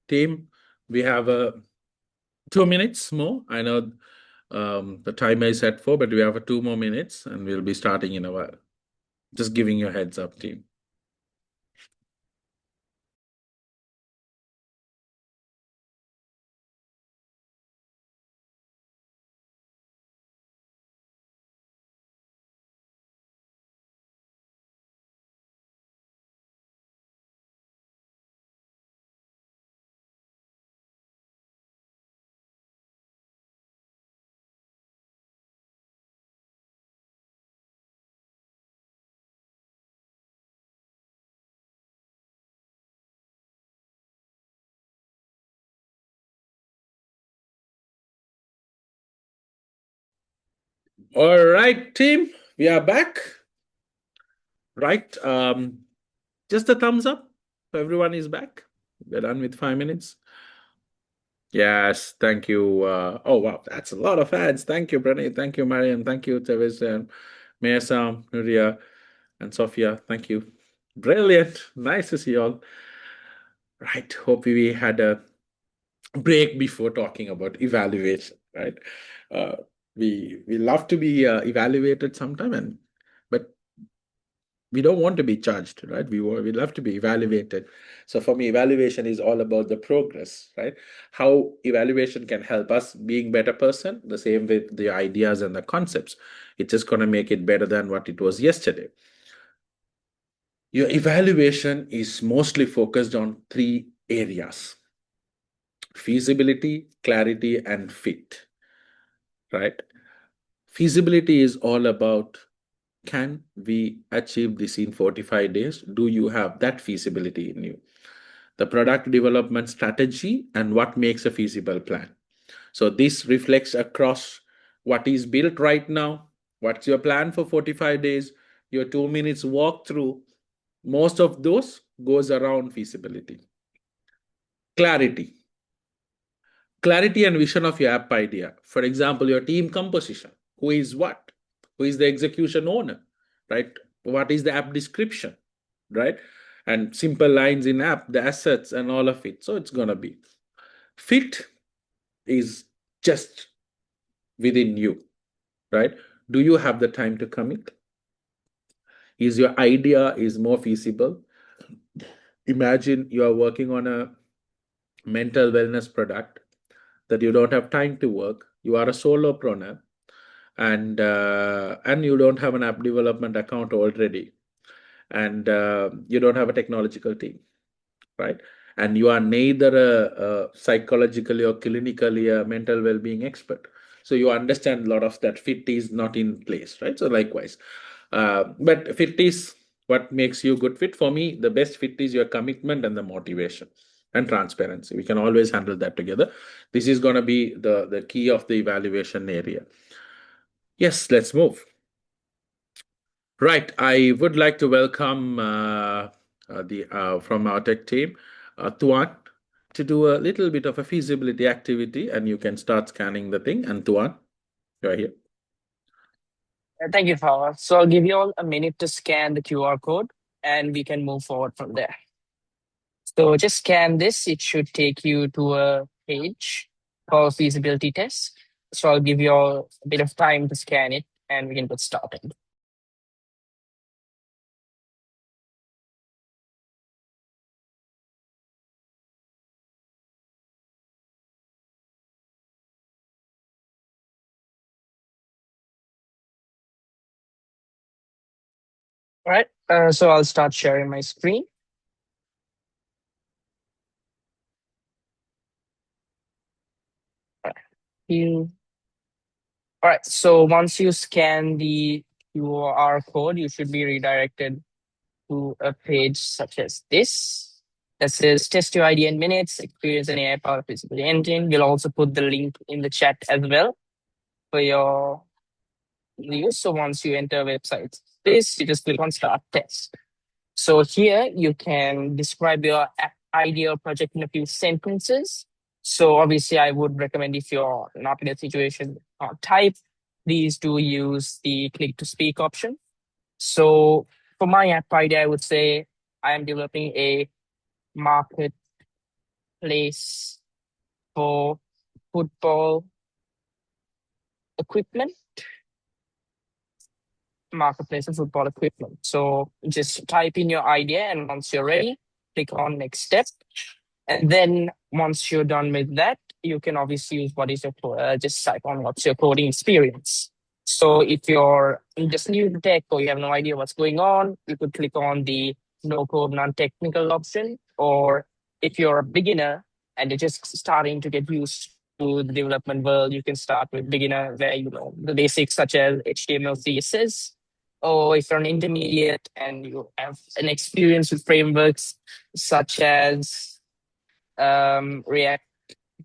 team. We have 2 minutes more. I know the timer is at 4, but we have 2 more minutes and we'll be starting in a while. Just giving you a heads up, team. All right, team, we are back. Right. Just a thumbs up. Everyone is back. We're done with 5 minutes. Yes, thank you. Oh wow, that's a lot of ads. Thank you, Pranay. Thank you, Mariam. Thank you, Tevis and Mayasam, Nuria, and Sophia. Thank you. Brilliant. Nice to see you all. Right. Hope we had a break before talking about evaluation. Right. Uh, we love to be evaluated sometime, and but we don't want to be judged, right? We love to be evaluated. So for me, evaluation is all about the progress, right? How evaluation can help us being better person. The same with the ideas and the concepts. It's just going to make it better than what it was yesterday. Your evaluation is mostly focused on three areas: feasibility, clarity, and fit, right? Feasibility is all about, can we achieve this in 45 days? Do you have that feasibility in you? The product development strategy and what makes a feasible plan. So this reflects across what is built right now, what's your plan for 45 days, your 2 minutes walkthrough. Most of those goes around feasibility. Clarity. Clarity and vision of your app idea. For example, your team composition. Who is what? Who is the execution owner? Right? What is the app description? Right? And simple lines in app, the assets and all of it. So it's gonna be fit is just within you, right? Do you have the time to commit? Is your idea is more feasible? Imagine you are working on a mental wellness product that you don't have time to work. You are a solopreneur, and you don't have an app development account already, and you don't have a technological team, right? And you are neither a psychologically or clinically a mental well-being expert. So you understand a lot of that fit is not in place, right? So likewise, but fit is what makes you good fit. For me, the best fit is your commitment and the motivation and transparency. We can always handle that together. This is going to be the key of the evaluation area. Yes, let's move. Right. I would like to welcome the from our tech team, Tuan, to do a little bit of a feasibility activity, and you can start scanning the thing. And Tuan, you're here. Thank you, Fawaz. So I'll give you all a minute to scan the QR code and we can move forward from there. So just scan this. It should take you to a page called feasibility test. So I'll give you all a bit of time to scan it and we can get started. All right. So I'll start sharing my screen. All right. All right. So once you scan the QR code, you should be redirected to a page such as this that says test your idea in minutes, experience an AI powered feasibility engine. We'll also put the link in the chat as well for your use. So once you enter website this, you just click on start test. So here you can describe your idea or project in a few sentences. So obviously I would recommend, if you're not in a situation type, please do use the click to speak option. So for my app idea, I would say I am developing a marketplace for football equipment. Marketplace of football equipment. So just type in your idea, and once you're ready, click on next step. And then once you're done with that, you can obviously use what is your just type on what's your coding experience. So if you're just new to tech or you have no idea what's going on, you could click on the no code, non technical option. Or if you're a beginner and you're just starting to get used to the development world, you can start with beginner, where you know the basics such as HTML, CSS. Or if you're an intermediate and you have an experience with frameworks such as React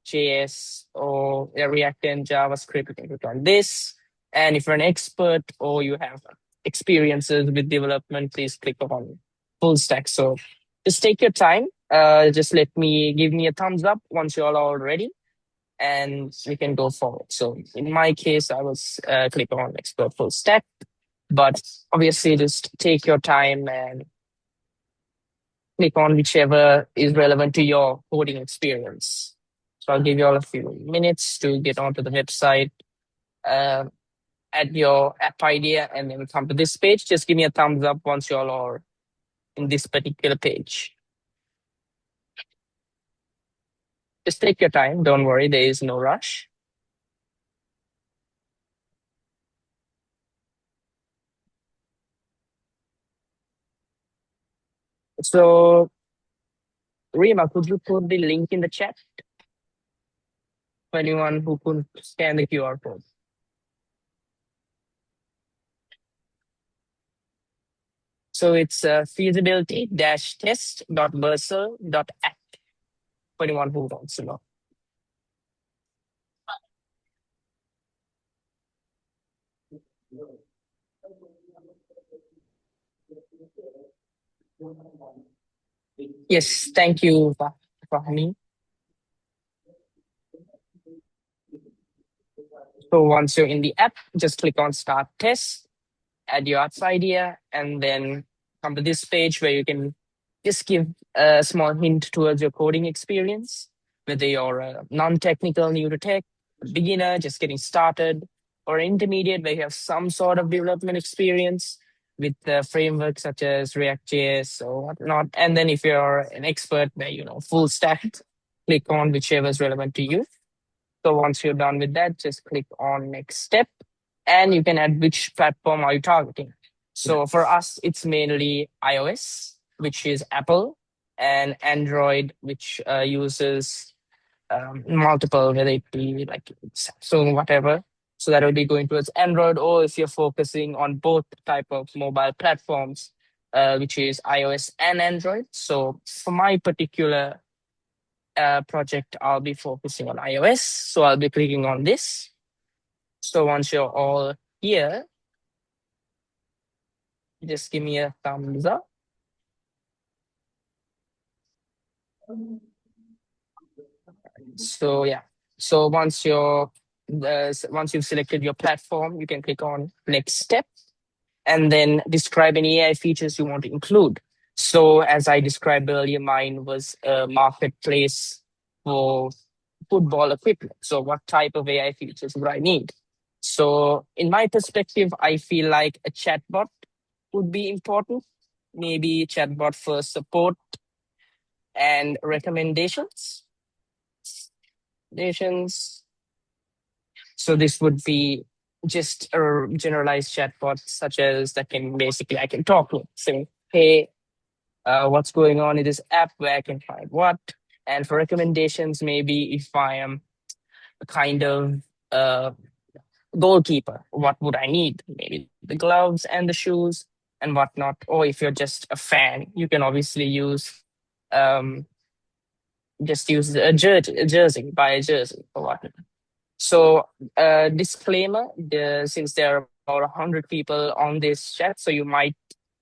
JS or React and JavaScript, you can click on this. And if you're an expert or you have experiences with development, please click on full stack. So just take your time. Just give me a thumbs up once you all are ready, and we can go forward. So in my case, I was click on expert full stack, but obviously just take your time and click on whichever is relevant to your coding experience. So I'll give you all a few minutes to get onto the website, uh, add your app idea, and then come to this page. Just give me a thumbs up once you all are in this particular page. Just take your time. Don't worry, there is no rush. So, Rima, could you put the link in the chat for anyone who could scan the QR code? So it's feasibility-test.bursar.app for anyone who wants to know. Yes, thank you, Fahmi. So once you're in the app, just click on Start Test, add your apps idea, and then come to this page where you can just give a small hint towards your coding experience, whether you're a non-technical, new to tech, beginner, just getting started, or intermediate where you have some sort of development experience with frameworks such as React.js or whatnot. And then if you're an expert where you know full stack, click on whichever is relevant to you. So once you're done with that, just click on next step, and you can add which platform are you targeting. So for us, it's mainly iOS, which is Apple, and Android, which uses multiple, whether it be like Samsung, whatever. So that will be going towards Android, or if you're focusing on both type of mobile platforms, which is iOS and Android. So for my particular project, I'll be focusing on iOS. So I'll be clicking on this. So once you're all here, just give me a thumbs up. So yeah. So once you've selected your platform, you can click on next step and then describe any AI features you want to include. So as I described earlier, mine was a marketplace for football equipment. So what type of AI features would I need? So in my perspective, I feel like a chatbot would be important. Maybe chatbot for support and recommendations. So this would be just a generalized chatbot, such as that can basically I can talk to, saying, "Hey, what's going on in this app? Where I can find what?" And for recommendations, maybe if I am a kind of uh, goalkeeper, what would I need? Maybe the gloves and the shoes and whatnot. Or if you're just a fan, you can obviously um, use a jersey, buy a jersey or whatnot. So, disclaimer: since there are about 100 people on this chat, so you might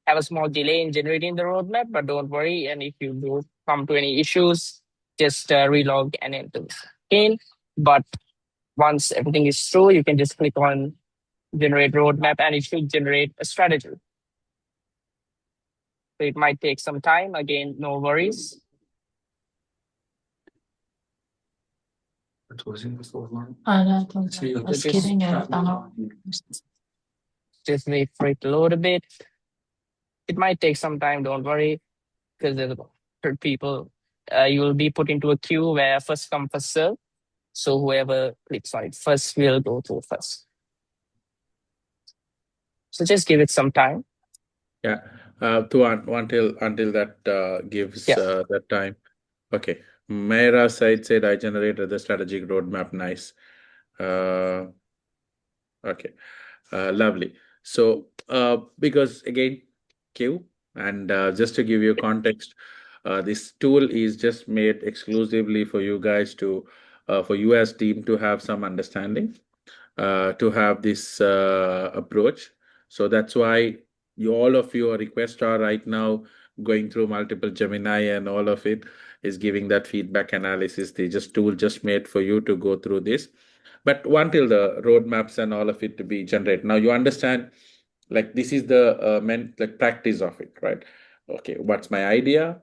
have a small delay in generating the roadmap. But don't worry, and if you do come to any issues, just relog and enter again. But once everything is through, you can just click on generate roadmap, and it should generate a strategy. So it might take some time. Again, no worries. Just kidding. Just wait for it to load a bit. It might take some time, don't worry, because there's about 100 people. You will be put into a queue where first come, first serve. So whoever clicks on it first will go to first. So just give it some time. Yeah, until that gives that time. Okay, Mayra said I generated the strategic roadmap. Nice. Okay, lovely. So because again, Q, and just to give you context, this tool is just made exclusively for you guys to, for you as team to have some understanding. to have this approach. So that's why all of your requests are right now going through multiple Gemini, and all of it is giving that feedback analysis. They just tool just made for you to go through this. But until the roadmaps and all of it to be generated. Now you understand, like this is the like practice of it, right? Okay, what's my idea?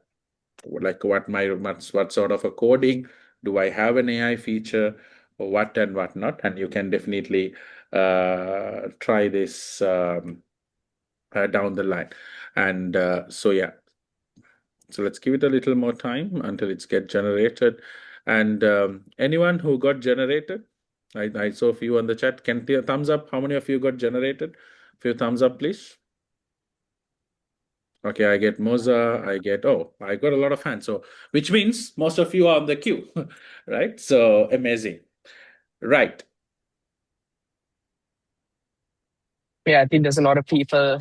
Like what sort of a coding do I have an AI feature, or what and what not? And you can definitely try this down the line. And so yeah, so let's give it a little more time until it's get generated. And anyone who got generated, I saw a few on the chat. Can thumbs up? How many of you got generated? Few thumbs up, please. Okay, I get Moza, I got a lot of hands. So, which means most of you are on the queue, right? So amazing. Right. Yeah, I think there's a lot of people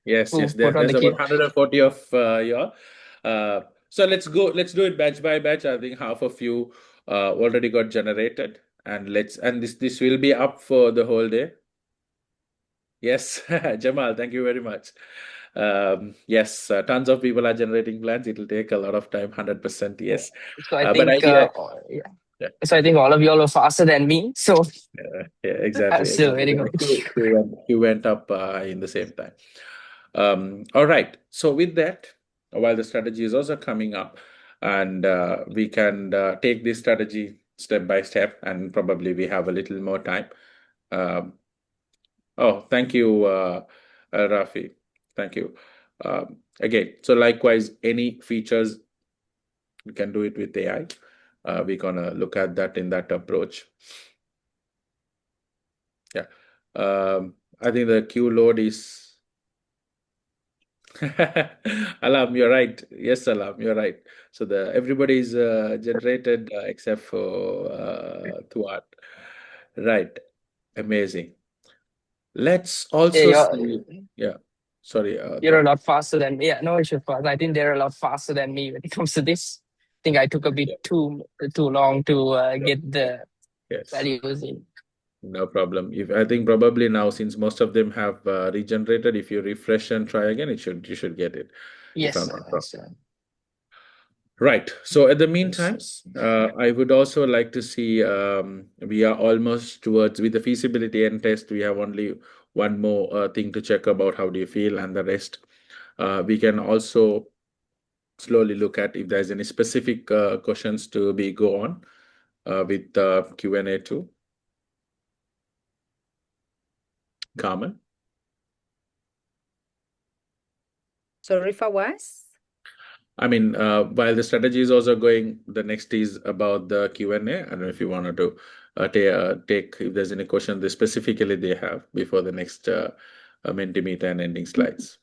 Yes, who yes. put on There's the about queue. 140 of you. So let's go. Let's do it batch by batch. I think half of you already got generated, and this will be up for the whole day. Yes, Jamal, thank you very much. Yes, tons of people are generating plans. It'll take a lot of time, 100%, Yeah. yes. So I But think, yeah. yeah, So I think all of you all are faster than me. So yeah, I'm exactly, still exactly. waiting on The the queue. queue went up in the same time. All right. So with that, while the strategy is also coming up, and we can take this strategy step by step, and probably we have a little more time. Um, Oh, thank you, Rafi. Thank you. Again, so likewise, any features, we can do it with AI. We're gonna look at that in that approach. Yeah. I think the queue load is Alam, you're right. Yes, Alam, you're right. So the everybody's generated except for Tuat. Right. Amazing. Let's Yeah, also see. Yeah. Sorry, you're a Tuat. lot faster than me. Yeah, no issue, but I think they're a lot faster than me when it comes to this. I think I took a bit Yeah. too long to get the Yes. values in. No problem. If I think probably now, since most of them have regenerated, if you refresh and try again, you should get it. If I'm Yes, not wrong. sir. Right. So at the Yes, meantime, yes. I would also like to see we are almost towards with the feasibility and test. We have only one more thing to check about how do you feel, and the rest we can also slowly look at if there's any specific questions to be go on with Q&A too. Carmen. Sorry, Fawaz? I mean, while the strategy is also going, the next is about the Q&A. I don't know if you wanted to take if there's any question they specifically they have before the next Mentimeter and ending slides.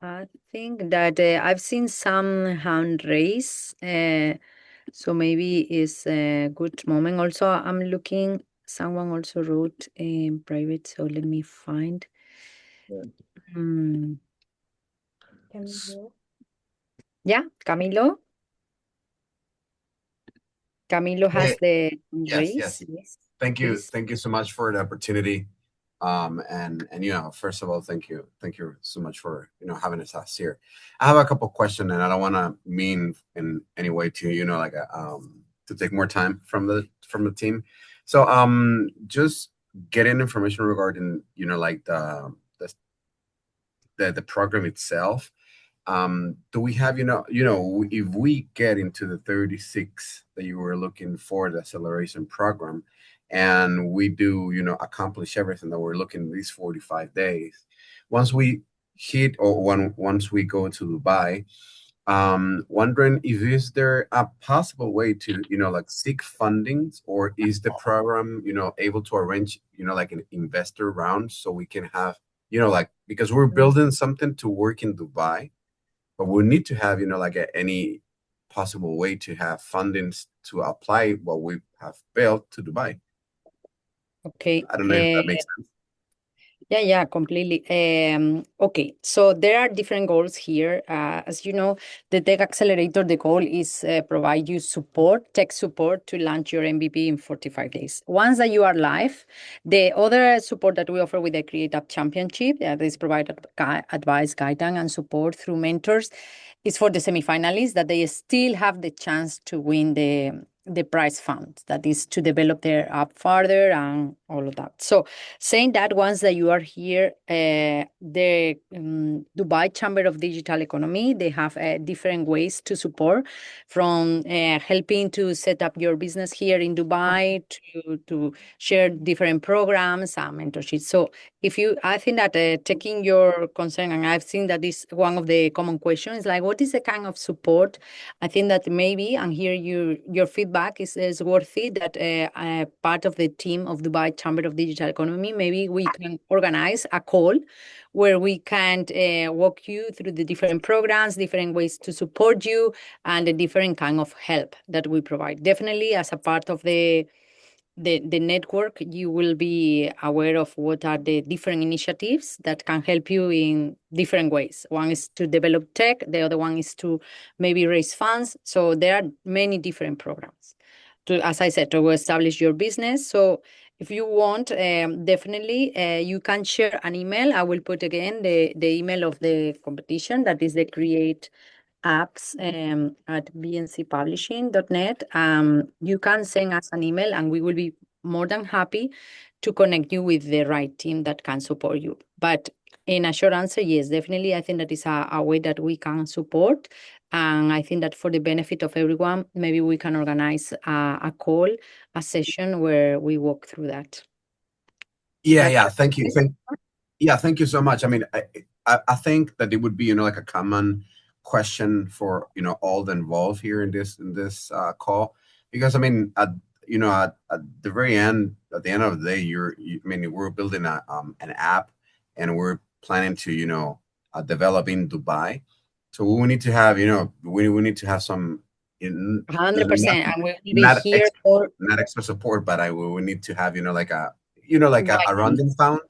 I think that I've seen some hand raise, so maybe it's a good moment. Also, I'm looking. Someone also wrote in private, so let me find. Yeah. Hmm. Yeah, Camilo. Camilo has Hey, the yes, raise. yes. Yes, Thank you. please. Thank you so much for the opportunity. And first of all, thank you. Thank you so much for, having us here. I have a couple questions and I don't want to mean in any way to, to take more time from the team. So just getting information regarding, like the program itself. Do we have, if we get into the 36 that you were looking for, the acceleration program, and we do, accomplish everything that we're looking these 45 days, once we hit or once we go to Dubai, wondering if is there a possible way to, like seek fundings, or is the program, able to arrange, like an investor round so we can have, like, because we're building something to work in Dubai, but we need to have, like any possible way to have fundings to apply what we have built to Dubai. Okay. I don't know if that makes sense. Yeah, completely. Okay, so there are different goals here. As you know, the Tech Accelerator, the goal is provide you support, tech support to launch your MVP in 45 days. Once that you are live, the other support that we offer with the Create App Championship, that is provide advice, guidance, and support through mentors, is for the semifinalists that they still have the chance to win the prize fund, that is to develop their app further and all of that. So saying that, once that you are here, the Dubai Chamber of Digital Economy, they have different ways to support, from helping to set up your business here in Dubai to share different programs and mentorships. So I think that taking your concern, and I've seen that is one of the common questions, like what is the kind of support? I think that maybe, and here your feedback is worthy, that part of the team of Dubai Chamber of Digital Economy, maybe we can organize a call where we can walk you through the different programs, different ways to support you, and the different kind of help that we provide. Definitely, as a part of the network, you will be aware of what are the different initiatives that can help you in different ways. One is to develop tech, the other one is to maybe raise funds. So there are many different programs to, as I said, to establish your business. So if you want, definitely you can share an email. I will put again the email of the competition, that is the Create Apps at bncpublishing.net. You can send us an email and we will be more than happy to connect you with the right team that can support you. But in a short answer, yes, definitely, I think that is a way that we can support. And I think that for the benefit of everyone, maybe we can organize a call, a session where we walk through that. Yeah. Thank you. Thank you so much. I mean, I think that it would be, like a common question for, all the involved here in this call, because I mean, at the very end, at the end of the day, I mean, we're building an app, and we're planning to, develop in Dubai. So we need to have, we need to have some, 100%. And we will be not here for not extra support, but we need to have, like a, a guidance. running fund.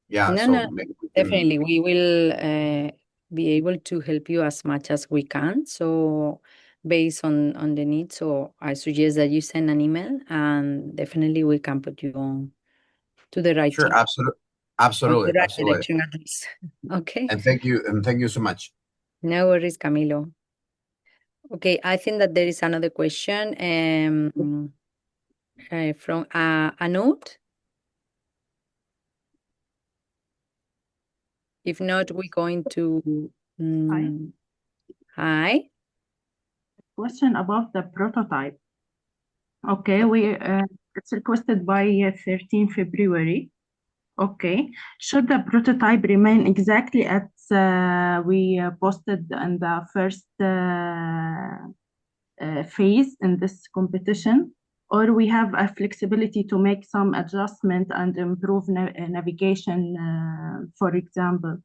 Yeah, so No, maybe we can. definitely. We will be able to help you as much as we can. So based on the need. So I suggest that you send an email and definitely we can put you on to the right Sure, team, on the right absolutely. direction at least. Okay. And thank you so much. No worries, Camilo. Okay, I think that there is another question from a note. If not, we're going to. Hi. Question about the prototype. Okay, it's requested by 13 February. Okay, should the prototype remain exactly as we posted in the first phase in this competition, or we have a flexibility to make some adjustment and improve navigation, for example?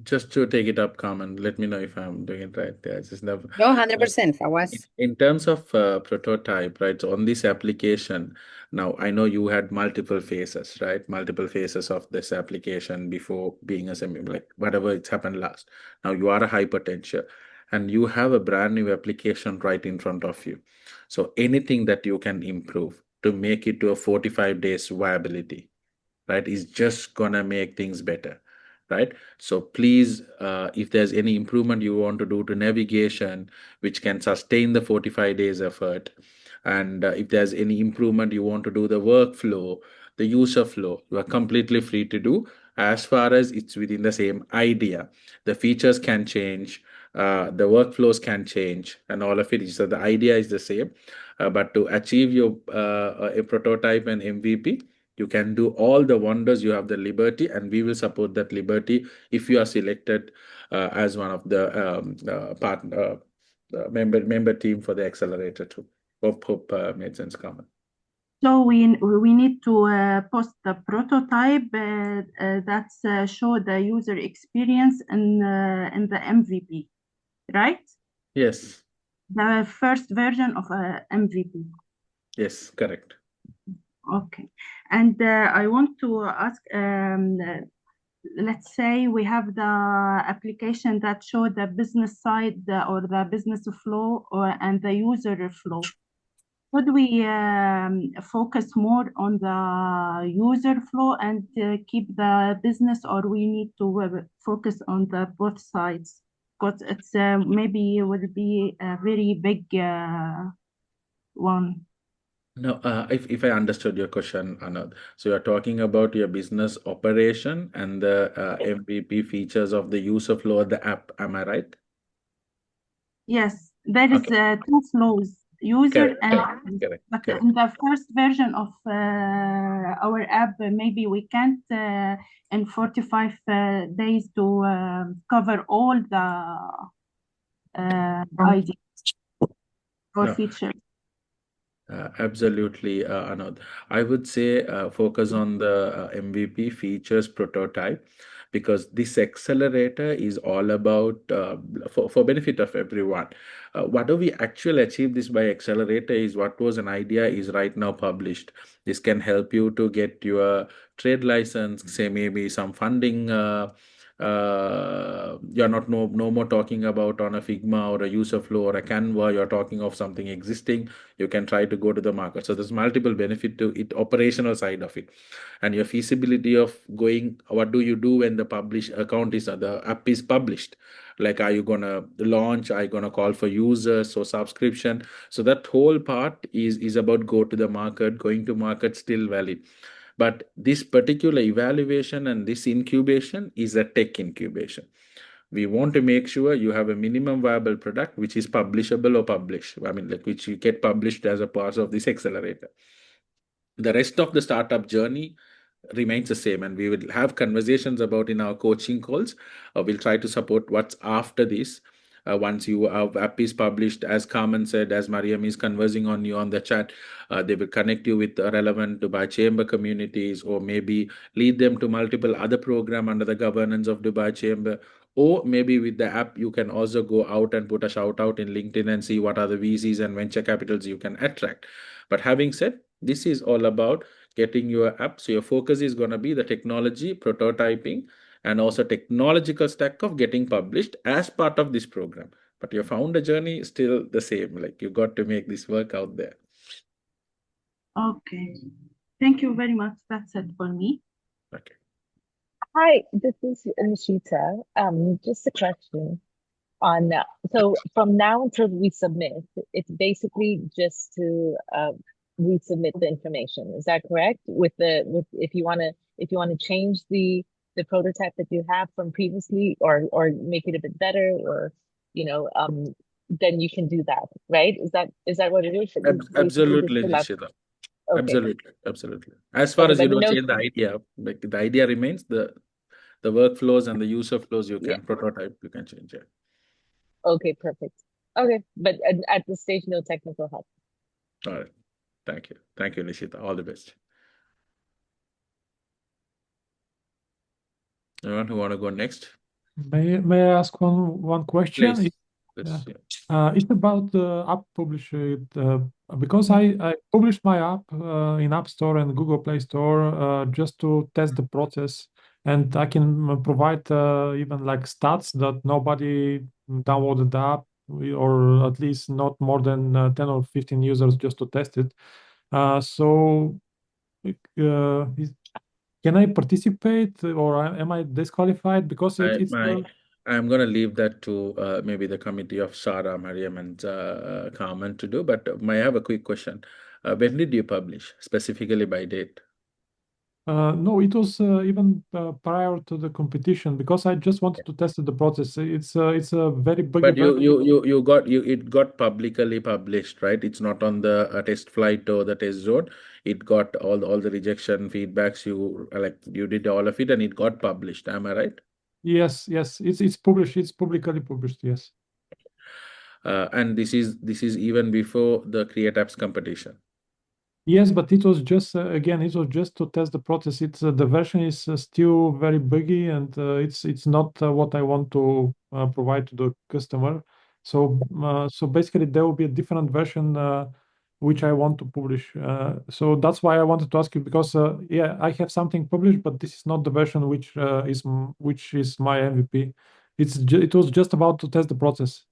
Just to take it up, Carmen, let me know if I'm doing it right. Yeah, just never. No, 100%. I was. In terms of prototype, right? So on this application, now I know you had multiple phases, right? Multiple phases of this application before being a semi, like whatever it's happened last. Now you are a high potential, and you have a brand new application right in front of you. So anything that you can improve to make it to a 45 days viability, right, is just gonna make things better, right? So please, if there's any improvement you want to do to navigation which can sustain the 45 days effort, and if there's any improvement you want to do the workflow, the user flow, you are completely free to do, as far as it's within the same idea. The features can change, the workflows can change, and all of it is, so the idea is the same. But to achieve your a prototype and MVP, you can do all the wonders. You have the liberty, and we will support that liberty if you are selected as one of the member team for the accelerator too. Hope made sense, Carmen. So we need to post the prototype that's show the user experience in the MVP, right? Yes. The first version of MVP. Yes, correct. Okay. And I want to ask, let's say we have the application that show the business side or the business flow and the user flow. Should we focus more on the user flow and keep the business, or we need to focus on the both sides? Because it's maybe it will be a very big one. No, if I understood your question, Anand, so you're talking about your business operation and the MVP features of the user flow of the app. Am I right? Yes, there is Okay. two flows, user Correct. and Correct. business. Correct. But Correct. in the first version of our app, maybe we can't in 45 days to cover all the ideas or No. features. Absolutely, Anand. I would say focus on the MVP features prototype because this accelerator is all about for benefit of everyone. What do we actually achieve this by accelerator is what was an idea is right now published. This can help you to get your trade license, say maybe some funding. You're not no more talking about on a Figma or a user flow or a Canva. You're talking of something existing. You can try to go to the market. So there's multiple benefit to it, operational side of it, and your feasibility of going. What do you do when the publish account is the app is published? Like, are you gonna launch? Are you gonna call for users or subscription? So that whole part is about go to the market. Going to market still valid, but this particular evaluation and this incubation is a tech incubation. We want to make sure you have a minimum viable product which is publishable or published. I mean, like which you get published as a part of this accelerator. The rest of the startup journey remains the same, and we will have conversations about in our coaching calls. We'll try to support what's after this. Once you app is published, as Carmen said, as Mariam is conversing on you on the chat, they will connect you with the relevant Dubai Chamber communities, or maybe lead them to multiple other program under the governance of Dubai Chamber. Or maybe with the app, you can also go out and put a shout out in LinkedIn and see what are the VCs and venture capitals you can attract. But having said, this is all about getting your app. So your focus is going to be the technology, prototyping, and also technological stack of getting published as part of this program. But your founder journey is still the same. Like you got to make this work out there. Okay. Thank you very much. That's it for me. Okay. Hi, this is Nishita. Just a question on so from now until we submit, it's basically just to resubmit the information. Is that correct? With if you want to change the prototype that you have from previously or make it a bit better or then you can do that, right? Is that what it is? That you basically just Absolutely, fill out. Nishita. Okay. Absolutely. As far Okay, as you but don't no, change the idea, like the idea remains, the workflows and the user flows you yeah. can prototype, you can change it. Okay, perfect. Okay, but at this stage, no technical help. All right. Thank you. Thank you, Nishita. All the best. Anyone who want to go next? May I ask one question? Please. Yeah. Yeah. It's about the app publisher. Because I published my app in App Store and Google Play Store just to test the process, and I can provide even like stats that nobody downloaded the app, or at least not more than 10 or 15 users just to test it. So can I participate or am I disqualified? Because I'm going to leave that to maybe the committee of Sarah, Mariam, and Carmen to do. But may I have a quick question? When did you publish, specifically by date? No, it was even prior to the competition because I just wanted to test the process. It's a very big But event. it got publicly published, right? It's not on the test flight or the test zone. It got all the rejection feedbacks. You did all of it, and it got published. Am I right? Yes, it's published. It's publicly published. Yes. And this is even before the Create Apps competition. Yes, but it was just again, it was just to test the process. It's the version is still very buggy, and it's not what I want to provide to the customer. So basically, there will be a different version which I want to publish. So that's why I wanted to ask you, because yeah, I have something published, but this is not the version which is my MVP. It was just about to test the process.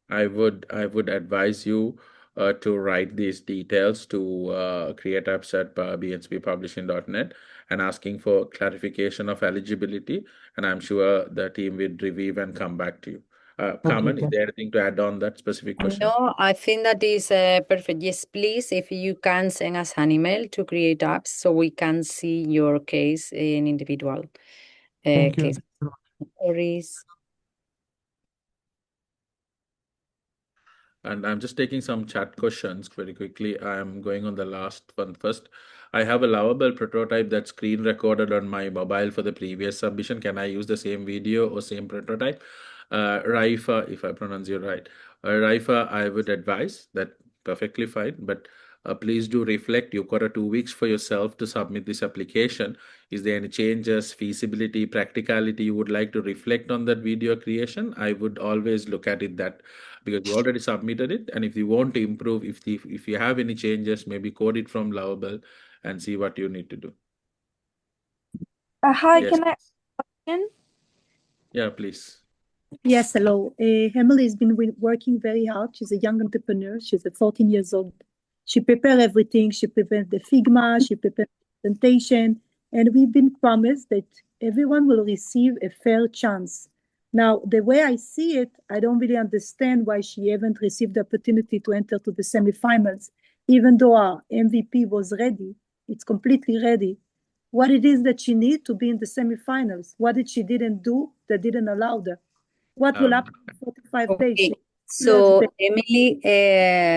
I would advise you to write these details to create apps at bhppublishing.net and asking for clarification of eligibility. And I'm sure the team will review and come back to you. Okay, Carmen, is there anything to add on that specific question? No, I think that is perfect. Yes, please, if you can send us an email to create apps so we can see your case in individual thank you. case. Stories. And I'm just taking some chat questions very quickly. I'm going on the last one first. I have a lovable prototype that's screen recorded on my mobile for the previous submission. Can I use the same video or same prototype? Raifa, if I pronounce you right. Raifa, I would advise that perfectly fine, but please do reflect. You've got 2 weeks for yourself to submit this application. Is there any changes, feasibility, practicality you would like to reflect on that video creation? I would always look at it that because you already submitted it, and if you want to improve, if you have any changes, maybe code it from Lovable and see what you need to do. Hi, Yes. can I in? Yeah, please. Yes, hello. Emily has been working very hard. She's a young entrepreneur. She's 14 years old. She prepared everything. She prepared the Figma. She prepared the presentation. And we've been promised that everyone will receive a fair chance. Now, the way I see it, I don't really understand why she haven't received the opportunity to enter to the semifinals, even though our MVP was ready. It's completely ready. What it is that she needs to be in the semifinals? What did she didn't do that didn't allow her? What will happen in 45 days? Okay. So, Emily,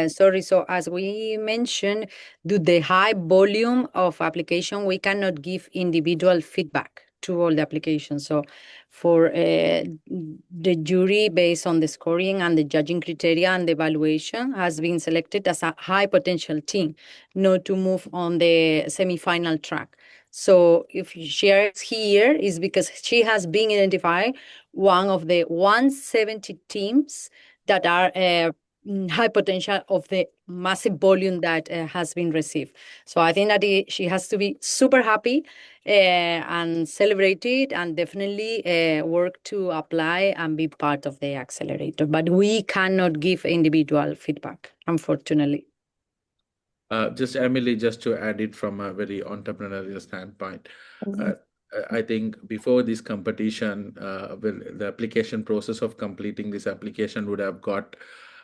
sorry. So, as we mentioned, due to the high volume of application, we cannot give individual feedback to all the applications. So, for the jury, based on the scoring and the judging criteria and the evaluation, has been selected as a high potential team, not to move on the semifinal track. So, if she is here, is because she has been identified one of the 170 teams that are high potential of the massive volume that has been received. So I think that she has to be super happy and celebrate it, and definitely work to apply and be part of the accelerator. But we cannot give individual feedback, unfortunately. Just Emily, just to add it from a very entrepreneurial standpoint, I think before this competition, the application process of completing this application would have got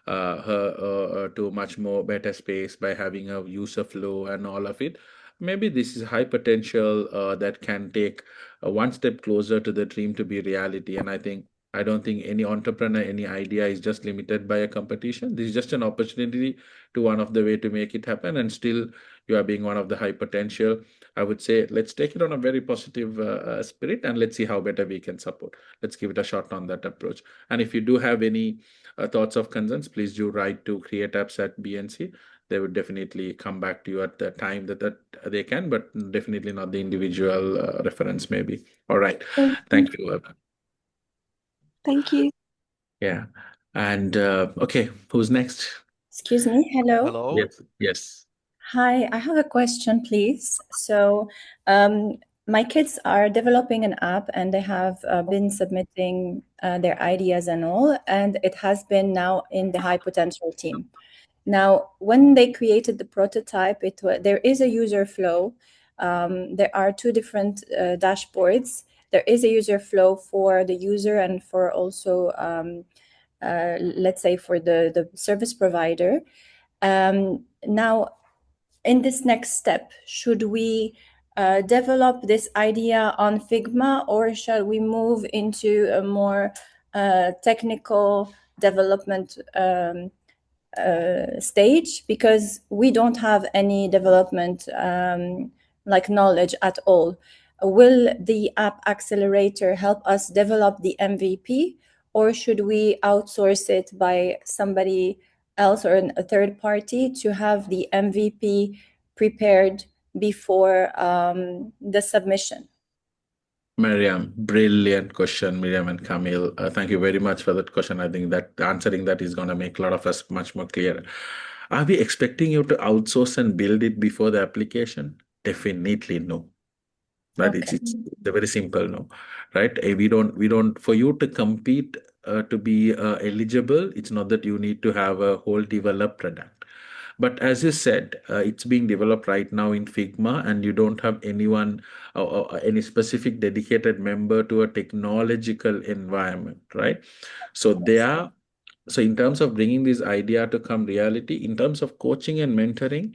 her to much more better space by having a user flow and all of it. Maybe this is high potential that can take one step closer to the dream to be reality. And I don't think any entrepreneur, any idea is just limited by a competition. This is just an opportunity to one of the way to make it happen, and still you are being one of the high potential. I would say let's take it on a very positive spirit, and let's see how better we can support. Let's give it a shot on that approach. And if you do have any thoughts of concerns, please do write to create apps at BNC. They would definitely come back to you at the time that they can, but definitely not the individual reference maybe. All right. Thank you. Thank you. Yeah. And okay, who's next? Excuse me. Hello. Hello. Yes. Hi, I have a question, please. So, my kids are developing an app and they have been submitting their ideas and all, and it has been now in the high potential team. Now, when they created the prototype, there is a user flow. There are two different dashboards. There is a user flow for the user and for also, let's say, for the service provider. Now, in this next step, should we develop this idea on Figma, or shall we move into a more technical development stage? Because we don't have any development like knowledge at all. Will the app accelerator help us develop the MVP, or should we outsource it by somebody else or a third party to have the MVP prepared before the submission? Miriam, brilliant question, Miriam and Camille. Thank you very much for that question. I think that answering that is going to make a lot of us much more clear. Are we expecting you to outsource and build it before the application? Definitely no. Right? Okay. It's a very simple no, right? We don't for you to compete to be eligible. It's not that you need to have a whole developed product. But as you said, it's being developed right now in Figma, and you don't have anyone or any specific dedicated member to a technological environment, right? So they Yes. are. So in terms of bringing this idea to come reality, in terms of coaching and mentoring,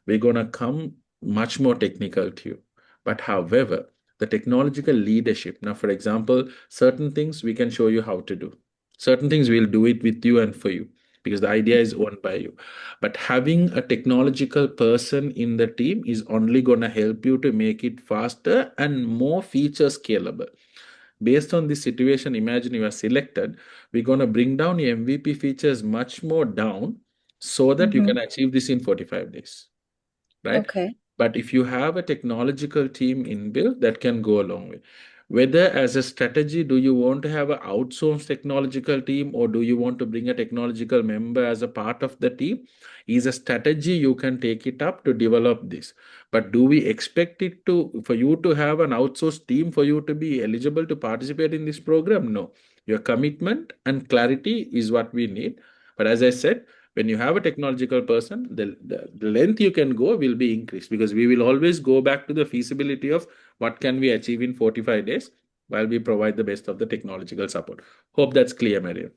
we're gonna come much more technical to you. But however, the technological leadership. Now, for example, certain things we can show you how to do. Certain things we'll do it with you and for you because the idea is owned by you. But having a technological person in the team is only going to help you to make it faster and more feature scalable. Based on this situation, imagine you are selected, we're going to bring down your MVP features much more down so that you can achieve this in 45 days, right? Okay. But if you have a technological team inbuilt, that can go a long way. Whether as a strategy, do you want to have an outsourced technological team or do you want to bring a technological member as a part of the team? Is a strategy you can take it up to develop this. But do we expect it to for you to have an outsourced team for you to be eligible to participate in this program? No. Your commitment and clarity is what we need. But as I said, when you have a technological person, the length you can go will be increased because we will always go back to the feasibility of what can we achieve in 45 days while we provide the best of the technological support. Hope that's clear, Mariam.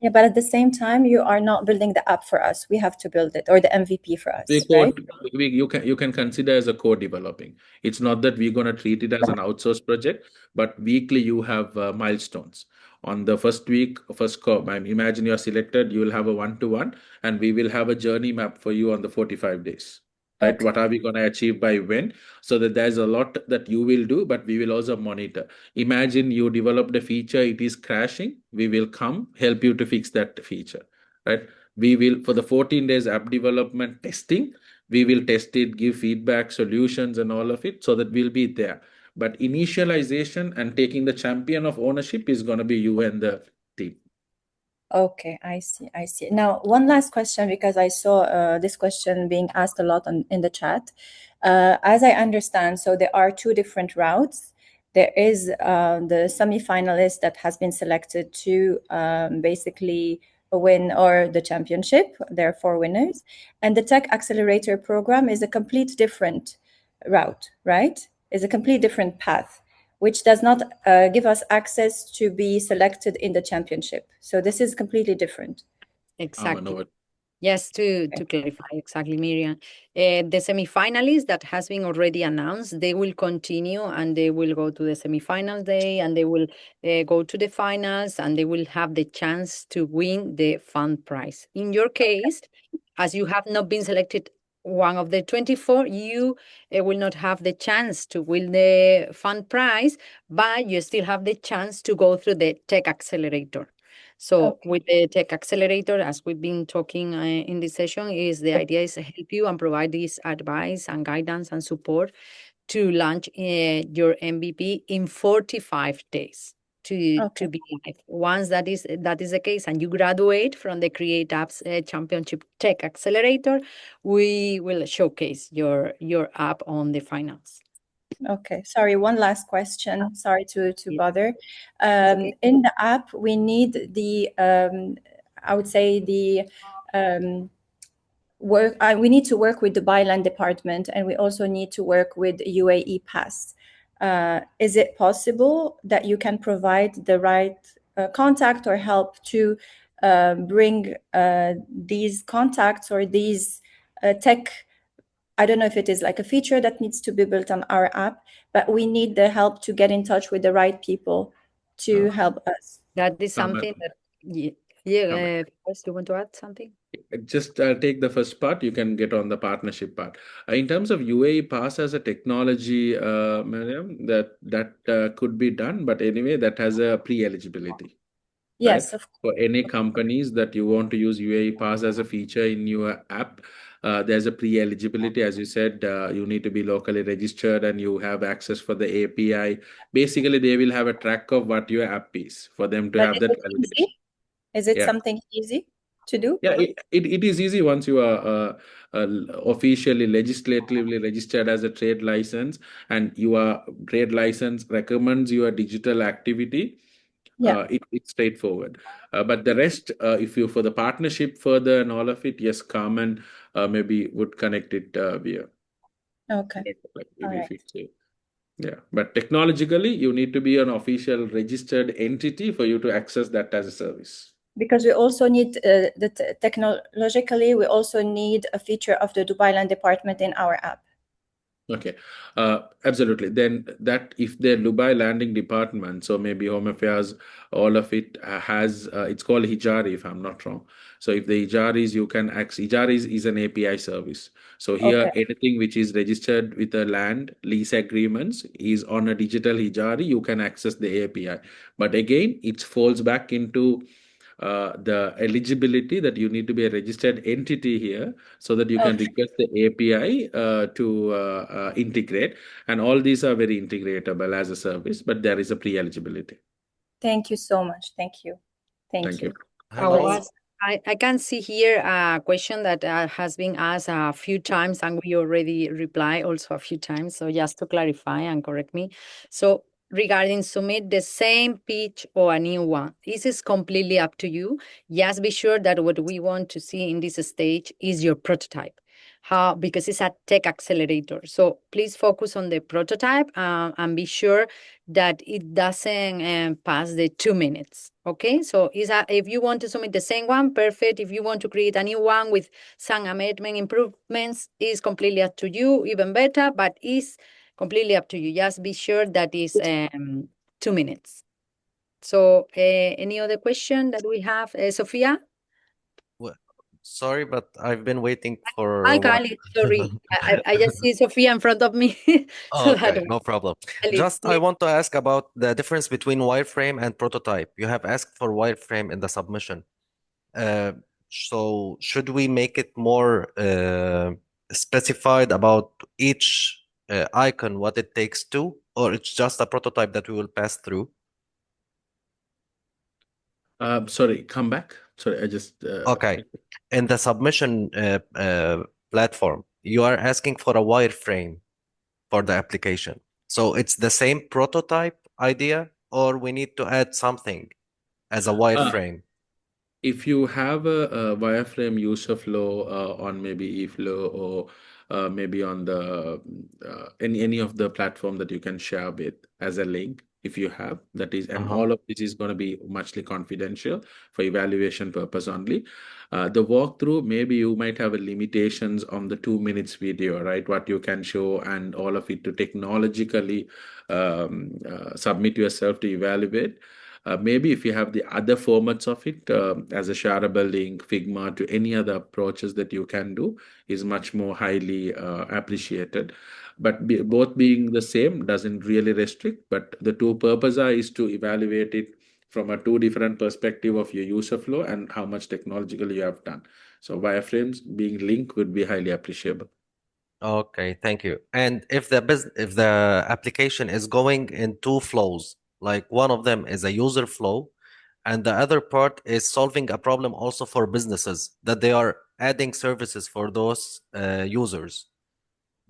Yeah, but at the same time, you are not building the app for us. We have to build it, or the MVP for We us, right? code, you can consider as a co-developing. It's not that we're going to treat it as an outsourced project, but weekly you have milestones. On the first week, imagine you're selected, you will have a one-to-one, and we will have a journey map for you on the 45 days. Right? Okay. What are we going to achieve by when? So that there's a lot that you will do, but we will also monitor. Imagine you developed a feature, it is crashing. We will come help you to fix that feature. Right? We will for the 14 days app development testing, we will test it, give feedback, solutions and all of it so that we'll be there. But initialization and taking the champion of ownership is going to be you and the team. Okay, I see. I see. Now, one last question because I saw this question being asked a lot in the chat. As I understand, so there are two different routes. There is the semi-finalist that has been selected to basically win or the championship. There are four winners, and the Tech Accelerator program is a complete different route, right? Is a complete different path, which does not give us access to be selected in the championship. So this is completely different. Exactly. Yes, to clarify exactly, Miriam. The semifinalists that has been already announced, they will continue and they will go to the semifinal day and they will go to the finals and they will have the chance to win the fund prize. In your case, as you have not been selected one of the 24, you will not have the chance to win the fund prize, but you still have the chance to go through the Tech Accelerator. So with the Tech Accelerator, as we've been talking in this session, is the idea is to help you and provide this advice and guidance and support to launch your MVP in 45 days to be live. Once that is the case, and you graduate from the Create Apps Championship Tech Accelerator, we will showcase your app on the finals. Okay, sorry, one last question. Sorry to bother. Okay. In the app, we need the, I would say the work. We need to work with the byline department, and we also need to work with UAE Pass. Is it possible that you can provide the right contact or help to bring these contacts or these tech? I don't know if it is like a feature that needs to be built on our app, but we need the help to get in touch with the right people to help us. That is something that, first you want to add something? Just take the first part, you can get on the partnership part. In terms of UAE Pass as a technology, Mariam, that could be done, but anyway, that has a pre-eligibility. Yes, right? of course. For any companies that you want to use UAE Pass as a feature in your app, there's a pre-eligibility. As you said, you need to be locally registered and you have access for the API. Basically, they will have a track of what your app is for them to But have is that it validation. easy? Is it Yeah. something easy? to do? Yeah, it is easy once you are officially legislatively registered as a trade license, and your trade license recommends your digital activity. Yeah. It's straightforward. But the rest, if you for the partnership further and all of it, yes, Carmen maybe would connect it via. Okay. Like All maybe if right. it's yeah, but technologically, you need to be an official registered entity for you to access that as a service. Because we also need technologically, we also need a feature of the Dubai Land Department in our app. Okay, absolutely. Then that if the Dubai landing department, so maybe Home Affairs, all of it has, it's called Hijari, if I'm not wrong. So if the Hijaris, you can access, Hijaris is an API service. So here, Okay. anything which is registered with a land lease agreements is on a digital Hijari, you can access the API. But again, it falls back into the eligibility that you need to be a registered entity here so that you can Okay. request the API to integrate. And all these are very integratable as a service, but there is a pre-eligibility. Thank you so much. Thank you. Thank you. Hello. Nice. I can see here a question that has been asked a few times, and we already reply also a few times. So just to clarify and correct me. So regarding submit the same pitch or a new one, this is completely up to you. Just be sure that what we want to see in this stage is your prototype. How, because it's a tech accelerator. So please focus on the prototype and be sure that it doesn't pass the 2 minutes. Okay, so if you want to submit the same one, perfect. If you want to create a new one with some amendment improvements, is completely up to you, even better, but is completely up to you. Just be sure that is 2 minutes. So any other question that we have? Sophia? Well, sorry, but I've been waiting for Hi, a while. Khalid. Sorry, I just see Sophia in front of me. So that Okay, no problem. Khalid, Just I want to ask about the difference between wireframe and prototype. You have asked for wireframe in the submission. Uh, so should we make it more specified about each icon, what it takes to, or it's just a prototype that we will pass through? Sorry, come back. Sorry, I just. Okay. In the submission platform, you are asking for a wireframe for the application. So it's the same prototype idea, or we need to add something as a wireframe? If you have a wireframe user flow on maybe eFlow or maybe on the any of the platform that you can share with as a link, if you have that is, and Uh-huh. all of this is going to be muchly confidential for evaluation purpose only. The walkthrough, maybe you might have a limitations on the 2 minutes video, right? What you can show and all of it to technologically submit yourself to evaluate. Maybe if you have the other formats of it, as a shareable link, Figma, to any other approaches that you can do, is much more highly appreciated. But both being the same doesn't really restrict, but the two purpose is to evaluate it from a two different perspective of your user flow and how much technologically you have done. So wireframes being linked would be highly appreciable. Okay, thank you. And if if the application is going in two flows, like one of them is a user flow, and the other part is solving a problem also for businesses that they are adding services for those users.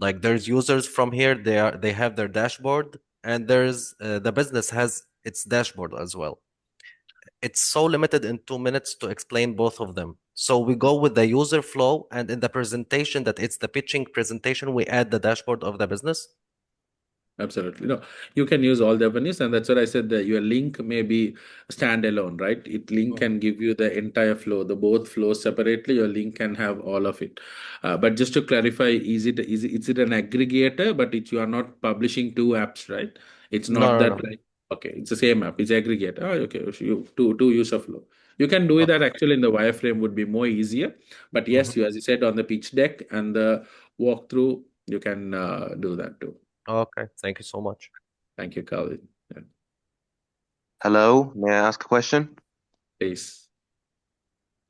Like there's users from here, they have their dashboard, and there's the business has its dashboard as well. It's so limited in 2 minutes to explain both of them. So we go with the user flow, and in the presentation that it's the pitching presentation, we add the dashboard of the business. Absolutely. No, you can use all the avenues, and that's what I said that your link may be standalone, right? It link can give you the entire flow, the both flows separately. Your link can have all of it. But just to clarify, is it an aggregator? But you are not publishing two apps, right? It's No, not no, that no. like okay, it's the same app. It's aggregator. Oh, okay, so you two user flow. You can do Oh, that actually in the wireframe would be more easier. But yes, mhm. you as you said on the pitch deck and the walkthrough, you can do that too. Okay, thank you so much. Thank you, Khalid. Hello, may I ask a question? Please.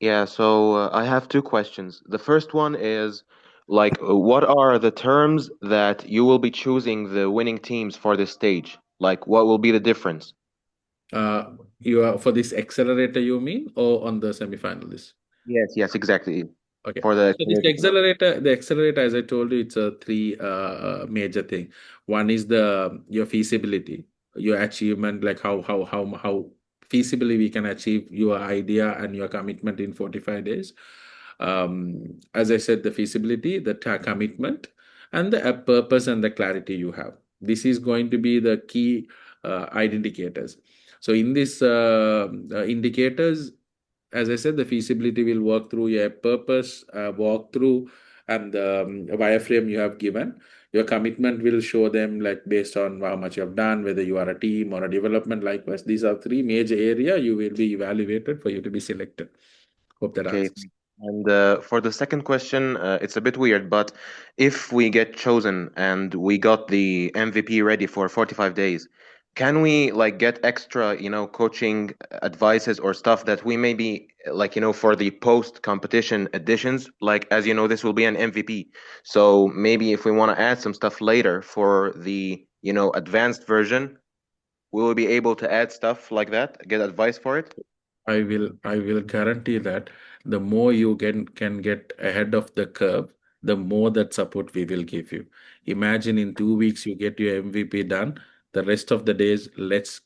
Yeah, so I have two questions. The first one is like, what are the terms that you will be choosing the winning teams for this stage? Like, what will be the difference? You are for this accelerator, you mean, or on the semifinalists? Yes, exactly. Okay. For the So this accelerator, as I told you, it's a three major thing. One is the your feasibility, your achievement, like how feasibly we can achieve your idea and your commitment in 45 days. As I said, the feasibility, the commitment, and the purpose and the clarity you have. This is going to be the key indicators. So in this indicators, as I said, the feasibility will work through your purpose, walkthrough, and the wireframe you have given. Your commitment will show them like based on how much you have done, whether you are a team or a development. Likewise, these are three major area you will be evaluated for you to be selected. Hope that Okay. answers. And for the second question, it's a bit weird, but if we get chosen and we got the MVP ready for 45 days, can we like get extra, coaching advices or stuff that we maybe like, for the post competition editions, like as you know, this will be an MVP. So maybe if we want to add some stuff later for the, advanced version, we will be able to add stuff like that, get advice for it. I will guarantee that the more you can get ahead of the curve, the more that support we will give you. Imagine in 2 weeks you get your MVP done. The rest of the days, let's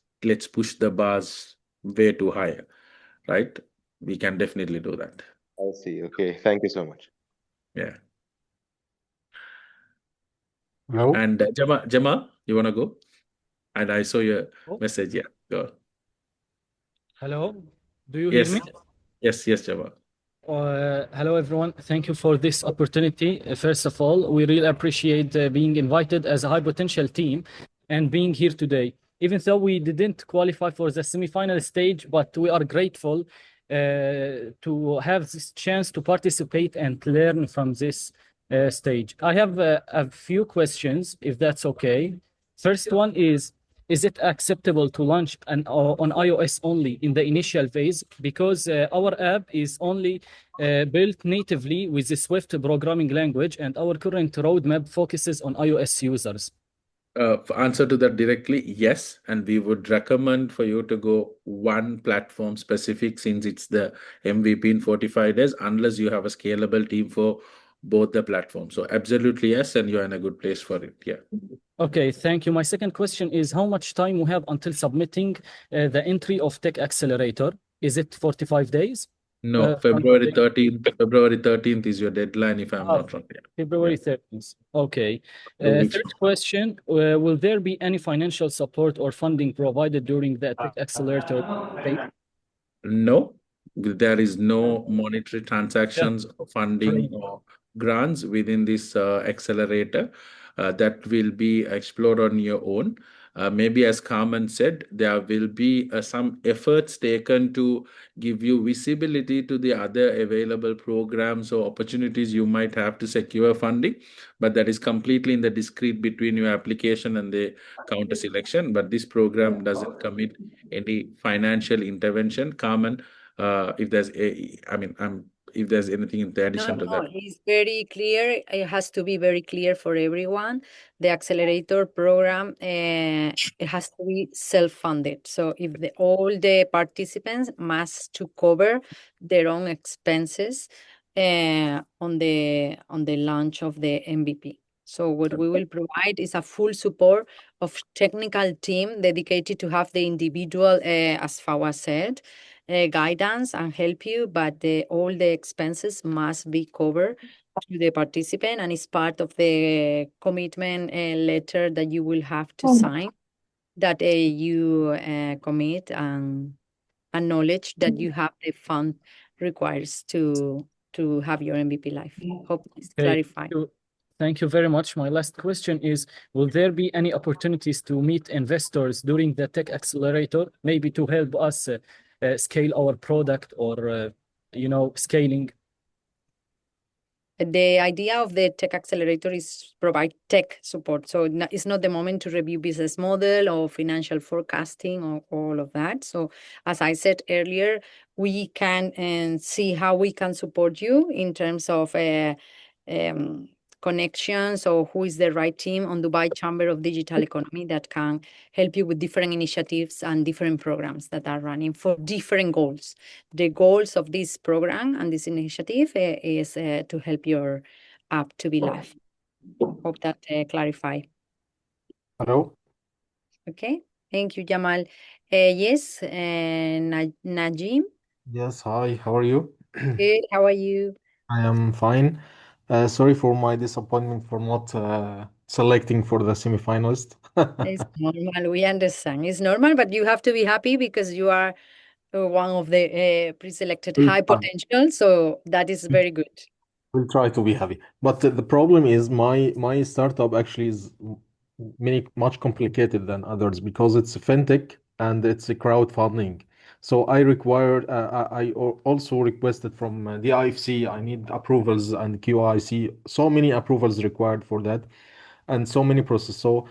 push the bars way too higher, right? We can definitely do that. I see. Okay. Thank you so much. Yeah. Hello. And Jama, you wanna go? And I saw your message. Yeah, go. Hello. Do you hear Yes, me? yes, Jama. Hello, everyone. Thank you for this opportunity. First of all, we really appreciate being invited as a high potential team and being here today. Even though we didn't qualify for the semi-final stage, but we are grateful to have this chance to participate and learn from this stage. I have a few questions, if that's okay. First one is it acceptable to launch on iOS only in the initial phase? Because our app is only built natively with the Swift programming language, and our current roadmap focuses on iOS users. Answer to that directly, yes. And we would recommend for you to go one platform specific since it's the MVP in 45 days, unless you have a scalable team for both the platforms. So absolutely yes, and you're in a good place for it. Yeah. Okay, thank you. My second question is how much time we have until submitting the entry of Tech Accelerator? Is it 45 days? No, February 13th is your deadline, if I'm not wrong. Yeah. February 13th. Okay. 2 weeks. Third question, will there be any financial support or funding provided during the Tech Accelerator phase? No, there is no monetary transactions, funding, or grants within this accelerator. That will be explored on your own. Maybe as Carmen said, there will be some efforts taken to give you visibility to the other available programs or opportunities you might have to secure funding, but that is completely in the discrete between your application and the counter selection. But this program doesn't commit any financial intervention. Carmen, if there's if there's anything in addition to that. It's very clear. It has to be very clear for everyone. The accelerator program, it has to be self-funded. So if all the participants must to cover their own expenses on the launch of the MVP. So what we will provide is a full support of technical team dedicated to have the individual, as Fawa said, guidance and help you, but all the expenses must be covered to the participant, and it's part of the commitment letter that you will have to sign that you commit and acknowledge that you have the fund requires to have your MVP live. Hope it's clarified. Thank you very much. My last question is, will there be any opportunities to meet investors during the Tech Accelerator, maybe to help us scale our product or, scaling? The idea of the Tech Accelerator is provide tech support. So it's not the moment to review business model or financial forecasting or all of that. So as I said earlier, we can see how we can support you in terms of connections or who is the right team on Dubai Chamber of Digital Economy that can help you with different initiatives and different programs that are running for different goals. The goals of this program and this initiative is to help your app to be live. Hope that clarify. Hello. Okay, thank you, Jamal. Yes, Najim. Yes, hi, how are you? Good. How are you? I am fine. Sorry for my disappointment for not selecting for the semifinalist. It's normal. We understand. It's normal, but you have to be happy because you are one of the pre-selected We'll high try. potential. So that is very good. We'll try to be happy. But the problem is my startup actually is much complicated than others because it's a fintech and it's a crowdfunding. So I required also requested from the IFC. I need approvals and QIC. So many approvals required for that, and so many processes. So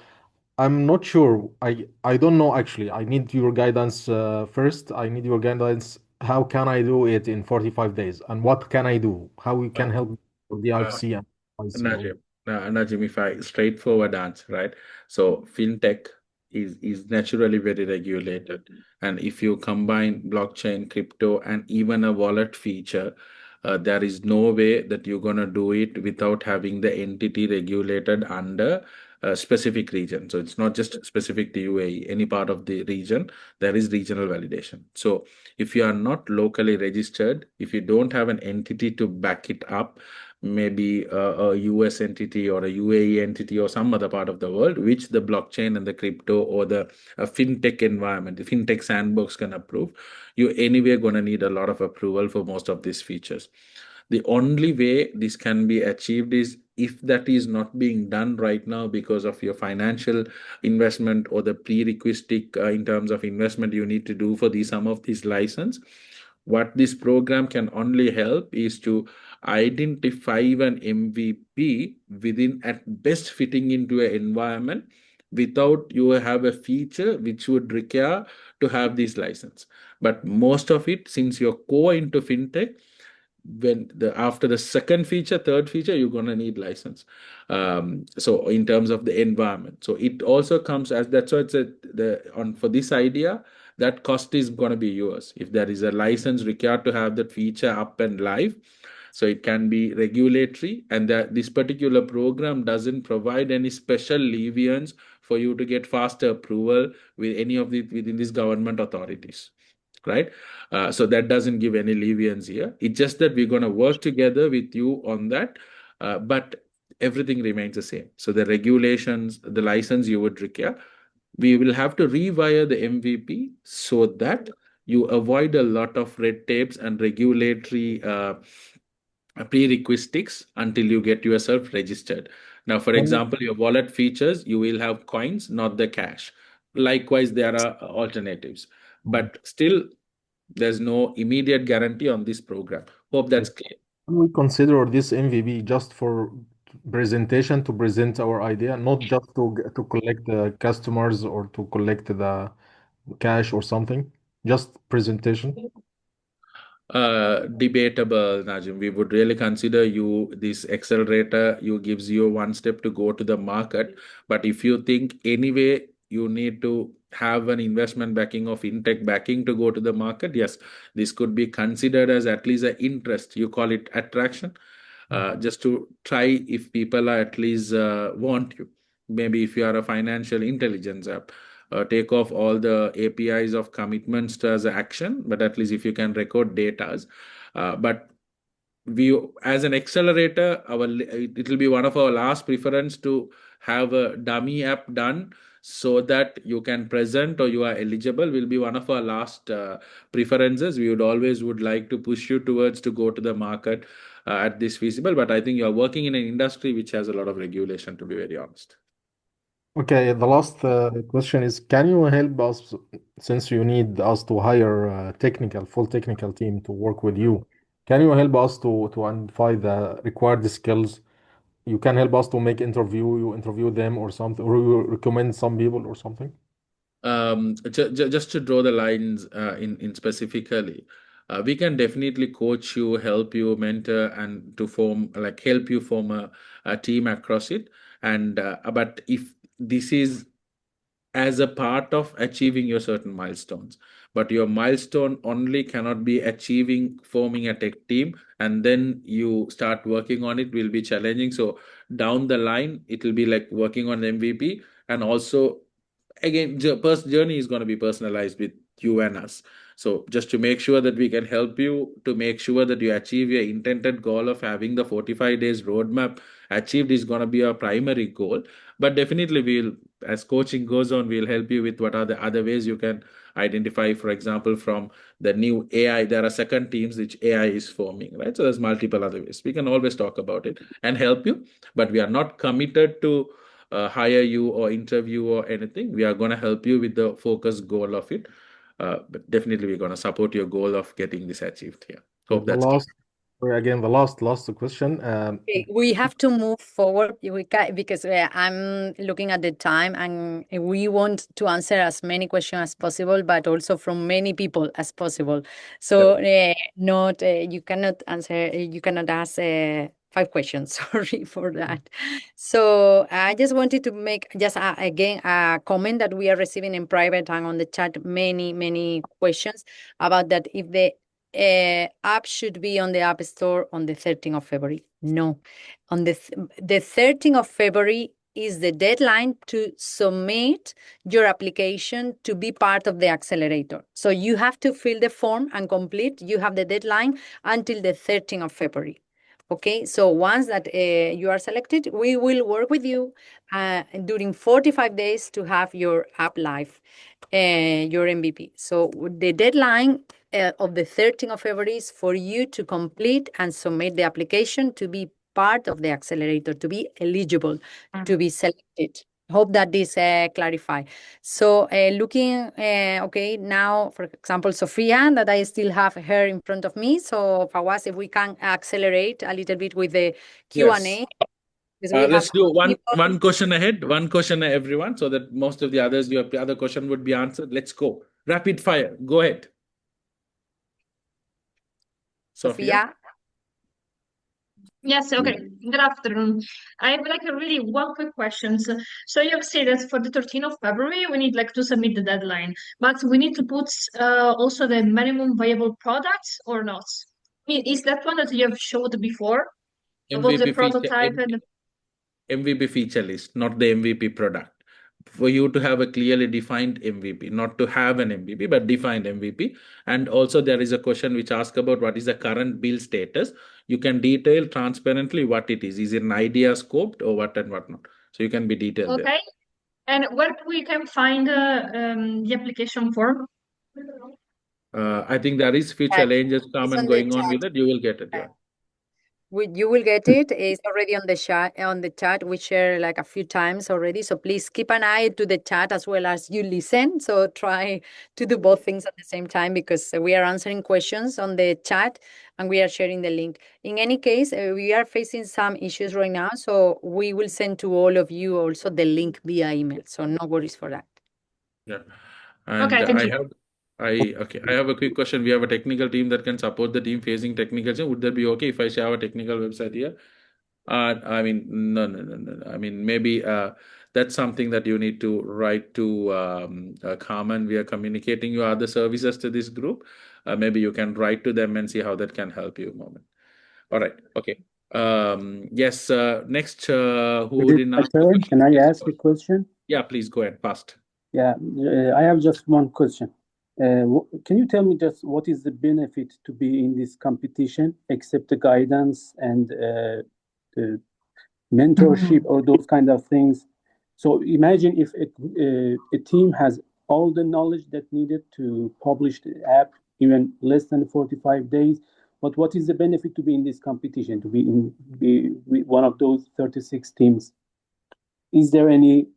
I'm not sure. I don't know actually. I need your guidance first. I need your guidance. How can I do it in 45 days? And what can I do? How you can help the Uh, IFC and ICO? Najim, Najim, if I straightforward answer, right? So fintech is naturally very regulated, and if you combine blockchain, crypto, and even a wallet feature, there is no way that you're gonna do it without having the entity regulated under a specific region. So it's not just specific to UAE, any part of the region, there is regional validation. So if you are not locally registered, if you don't have an entity to back it up, maybe a US entity or a UAE entity or some other part of the world, which the blockchain and the crypto or the fintech environment, the fintech sandbox can approve, you anyway going to need a lot of approval for most of these features. The only way this can be achieved is if that is not being done right now because of your financial investment or the prerequisite in terms of investment you need to do for some of these license. What this program can only help is to identify an MVP within at best fitting into an environment without you have a feature which would require to have this license. But most of it, since you're core into fintech, when the after the second feature, third feature, you're gonna need license. So in terms of the environment, so it also comes as that's why it's the on for this idea that cost is gonna be yours if there is a license required to have that feature up and live. So it can be regulatory, and that this particular program doesn't provide any special leviance for you to get faster approval with any of the within these government authorities, right? So that doesn't give any leviance here. It's just that we're going to work together with you on that, but everything remains the same. So the regulations, the license you would require, we will have to rewire the MVP so that you avoid a lot of red tapes and regulatory prerequisites until you get yourself registered. Now, for example, your wallet features, you will have coins, not the cash. Likewise, there are alternatives, but still, there's no immediate guarantee on this program. Hope that's clear. Can we consider this MVP just for presentation to present our idea, not just to collect the customers or to collect the cash or something? Just presentation. Debatable, Najim. We would really consider you this accelerator. You gives you one step to go to the market, but if you think anyway you need to have an investment backing of fintech backing to go to the market, yes, this could be considered as at least an interest. You call it attraction, just to try if people are at least want you. Maybe if you are a financial intelligence app, take off all the APIs of commitments to as action, but at least if you can record data. But we, as an accelerator, it will be one of our last preference to have a dummy app done so that you can present or you are eligible will be one of our last preferences. We would always would like to push you towards to go to the market at this feasible, but I think you are working in an industry which has a lot of regulation, to be very honest. Okay, the last question is, can you help us, since you need us to hire a full technical team to work with you, can you help us to identify the required skills? You can help us to you interview them or something, or you recommend some people or something? Just to draw the lines in specifically, we can definitely coach you, help you, mentor, and to form like help you form a team across it. And but if this is as a part of achieving your certain milestones, but your milestone only cannot be achieving forming a tech team, and then you start working on it will be challenging. So down the line it will be like working on MVP, and also again journey is going to be personalized with you and us. So just to make sure that we can help you to make sure that you achieve your intended goal of having the 45 days roadmap achieved is going to be our primary goal. But definitely we'll, as coaching goes on, we'll help you with what are the other ways you can identify. For example, from the new AI, there are second teams which AI is forming, right? So there's multiple other ways we can always talk about it and help you, but we are not committed to hire you or interview or anything. We are going to help you with the focus goal of it. But definitely, we're going to support your goal of getting this achieved here. Hope The that's clear. last, again, the last question. Okay, we have to move forward because I'm looking at the time and we want to answer as many questions as possible, but also from many people as possible. So not you cannot answer, you cannot ask 5 questions. Sorry for that. So I just wanted to make just again a comment that we are receiving in private and on the chat many questions about that if the app should be on the App Store on the 13th of February. No, on the 13th of February is the deadline to submit your application to be part of the accelerator. So you have to fill the form and complete. You have the deadline until the 13th of February. Okay, so once that you are selected, we will work with you during 45 days to have your app live, your MVP. So the deadline of the 13th of February is for you to complete and submit the application to be part of the accelerator, to be eligible to be selected. Hope that this clarify. So looking, okay, now, for example, Sophia, that I still have her in front of me. So Fawaz, if we can accelerate a little bit with the Q&A. Yes. Because we Let's have do people. one question ahead, one question everyone, so that most of the others, your other question would be answered. Let's go. Rapid fire. Go ahead. Sophia? Sophia. Yes, okay. Good afternoon. I have like a really one quick question. So you have said that for the 13th of February, we need like to submit the deadline, but we need to put also the minimum viable products or not? Is that one that you have showed before about the MVP feature, prototype and MVP feature list, not the MVP product. For you to have a clearly defined MVP, not to have an MVP, but defined MVP. And also there is a question which asks about what is the current bill status. You can detail transparently what it is. Is it an idea scoped or what and what not? So you can be detailed there. okay? And where we can find the application form? I think there is few challenges common going on with it. You will get it. Yeah. You will get it. It's already on the chat. On the chat, we share like a few times already. So please keep an eye to the chat as well as you listen. So try to do both things at the same time because we are answering questions on the chat and we are sharing the link. In any case, we are facing some issues right now, so we will send to all of you also the link via email. So no worries for that. Yeah. And Okay, thank you. I have a quick question. We have a technical team that can support the team facing technical change. Would that be okay if I share our technical website here? I mean, no. I mean, maybe that's something that you need to write to Carmen. We are communicating your other services to this group. Maybe you can write to them and see how that can help you. Moment. All right. Okay. Yes. Next, who didn't ask the question? Can I Yes, ask a question? yeah, please go ahead. Fast. Yeah, I have just one question. Can you tell me just what is the benefit to be in this competition, except the guidance and the mentorship or those kind of things? So imagine if a team has all the knowledge that needed to publish the app, even less than 45 days. But what is the benefit to be in this competition, to be one of those 36 teams? Is there any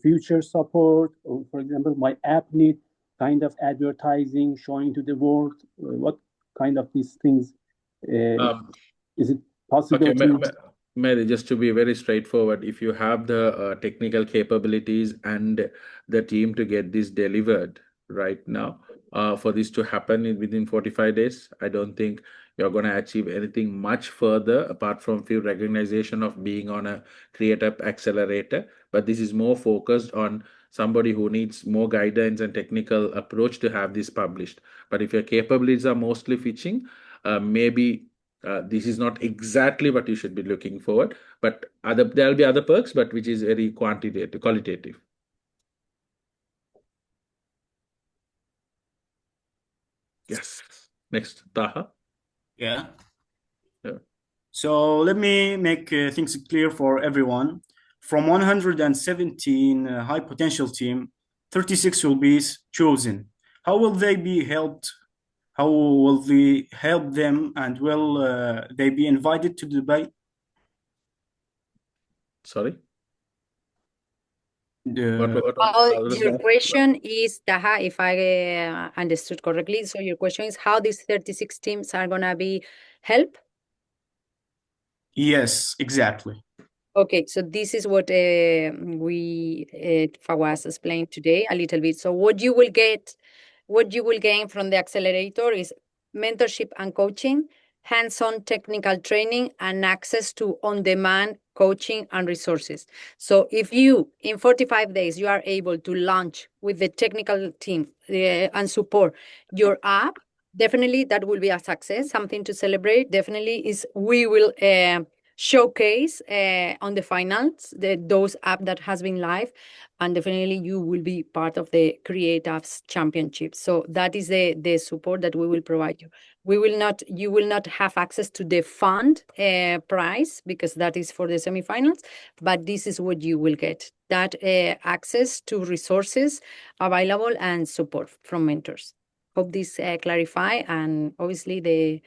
future support? Or, for example, my app need kind of advertising showing to the world. What kind of these things is it possible Okay, to? Mary, just to be very straightforward, if you have the technical capabilities and the team to get this delivered right now, for this to happen within 45 days. I don't think you're going to achieve anything much further apart from few recognition of being on a creative accelerator. But this is more focused on somebody who needs more guidance and technical approach to have this published. But if your capabilities are mostly fitting, maybe this is not exactly what you should be looking for. But there'll be other perks, but which is very qualitative. Yes. Next, Taha. Yeah. Yeah. So let me make things clear for everyone. From 117 high potential team, 36 will be chosen. How will they be helped? How will we help them, and will they be invited to Dubai? Sorry. Your question is, Taha, if I understood correctly, so your question is how these 36 teams are going to be helped? Yes, exactly. Okay, so this is what Fawaz explained today a little bit. So what you will gain from the accelerator is mentorship and coaching, hands-on technical training, and access to on-demand coaching and resources. So if you, in 45 days, you are able to launch with the technical team and support your app, definitely that will be a success, something to celebrate. Definitely is we will showcase on the finals those app that has been live, and definitely you will be part of the Create Apps Championship. So that is the support that we will provide you. You will not have access to the fund prize because that is for the semifinals, but this is what you will get, that access to resources available and support from mentors. Hope this clarify, and obviously the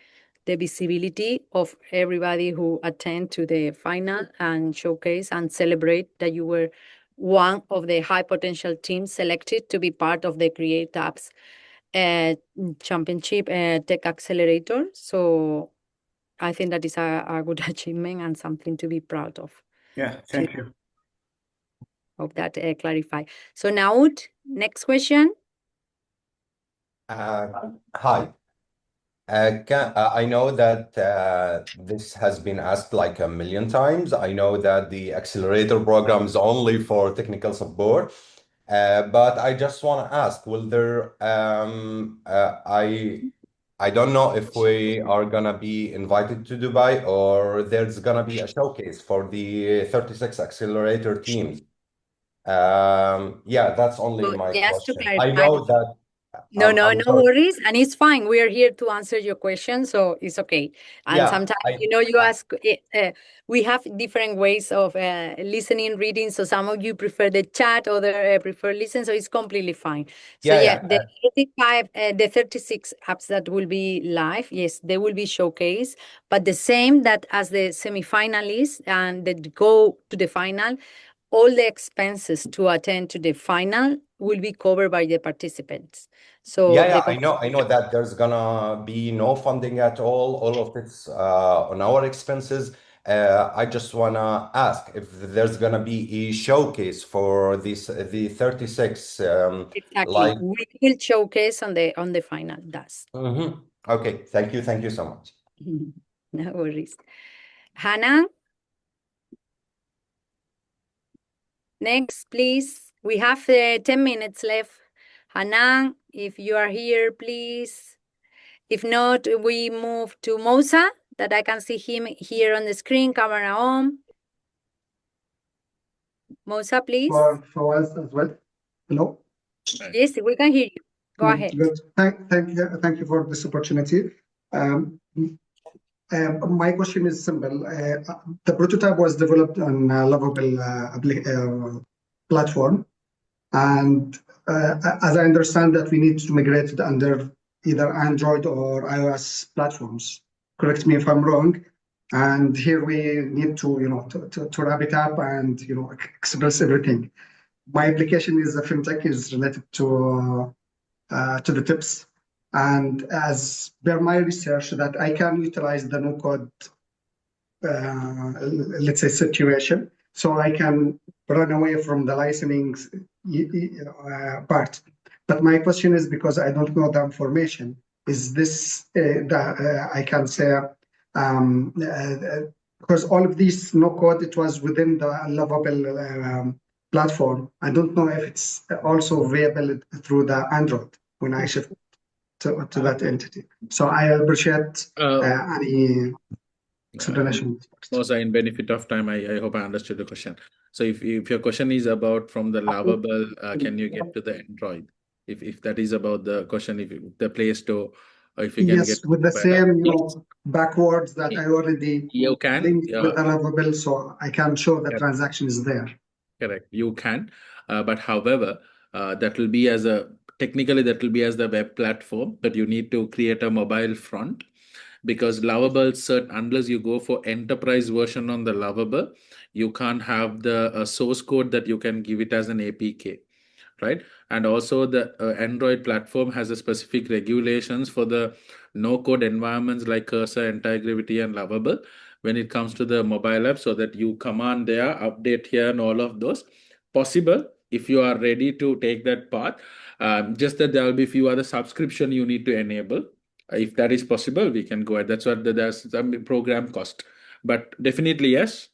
visibility of everybody who attend to the final and showcase and celebrate that you were one of the high potential teams selected to be part of the Create Apps Championship Tech Accelerator. So I think that is a good achievement and something to be proud of. Yeah, thank you. Hope that clarify. So Naud, next question. Hi. I know that this has been asked like a million times. I know that the accelerator program is only for technical support, but I just want to ask, will there, I don't know if we are gonna be invited to Dubai or there's gonna be a showcase for the 36 accelerator teams. Yeah, that's only my Just to question. I clarify, know that. no I'm sorry. worries, and it's fine. We are here to answer your question, so it's okay. And Yeah, sometimes, you ask. We have different ways of listening, reading. So some of you prefer the chat, other prefer listen. So it's completely fine. So the 36 apps that will be live, yes, they will be showcased. But the same that as the semifinalists and that go to the final, all the expenses to attend to the final will be covered by the participants. So I know that there's gonna be no funding at all of it's on our expenses. I just wanna ask if there's gonna be a showcase for the 36 exactly. We will showcase on the final. That's Okay, thank you so much. no worries. Hannah, next, please. We have 10 minutes left. Hannah, if you are here, please. If not, we move to Mosa, that I can see him here on the screen, camera on. Mosa, please. For us as well. Hello? Yes, we can hear you. Go ahead. Good. Thank you for this opportunity. My question is simple. The prototype was developed on a Lovable platform, and as I understand that we need to migrate it under either Android or iOS platforms. Correct me if I'm wrong. And here we need to wrap it up and express everything. My application is a fintech, is related to the tips, and as per my research that I can utilize the no code let's say situation, so I can run away from the licensing part. But my question is, because I don't know the information, is this I can say because all of these no code, it was within the Lovable platform. I don't know if it's also available through the Android when I shift to that entity. So I appreciate any explanation. Also, in benefit of time, I hope I understood the question. So if your question is about from the Lovable, can you get to the Android? If that is about the question, if the Play Store, or if you can get Yes, with the mobile app, same yes, backwards that I already you can. linked with the Lovable, so I can show the Correct. transaction is there. Correct. You can, but however, that will be as a technically that will be as the web platform, but you need to create a mobile front, because Lovable unless you go for enterprise version on the Lovable, you can't have the source code that you can give it as an APK, right? And also the Android platform has a specific regulations for the no code environments like Cursor, Anti-Gravity, and Lovable when it comes to the mobile app, so that you command there, update here, and all of those possible if you are ready to take that path. Just that there will be few other subscription you need to enable. If that is possible, we can go ahead. That's what there's some program cost, but definitely yes,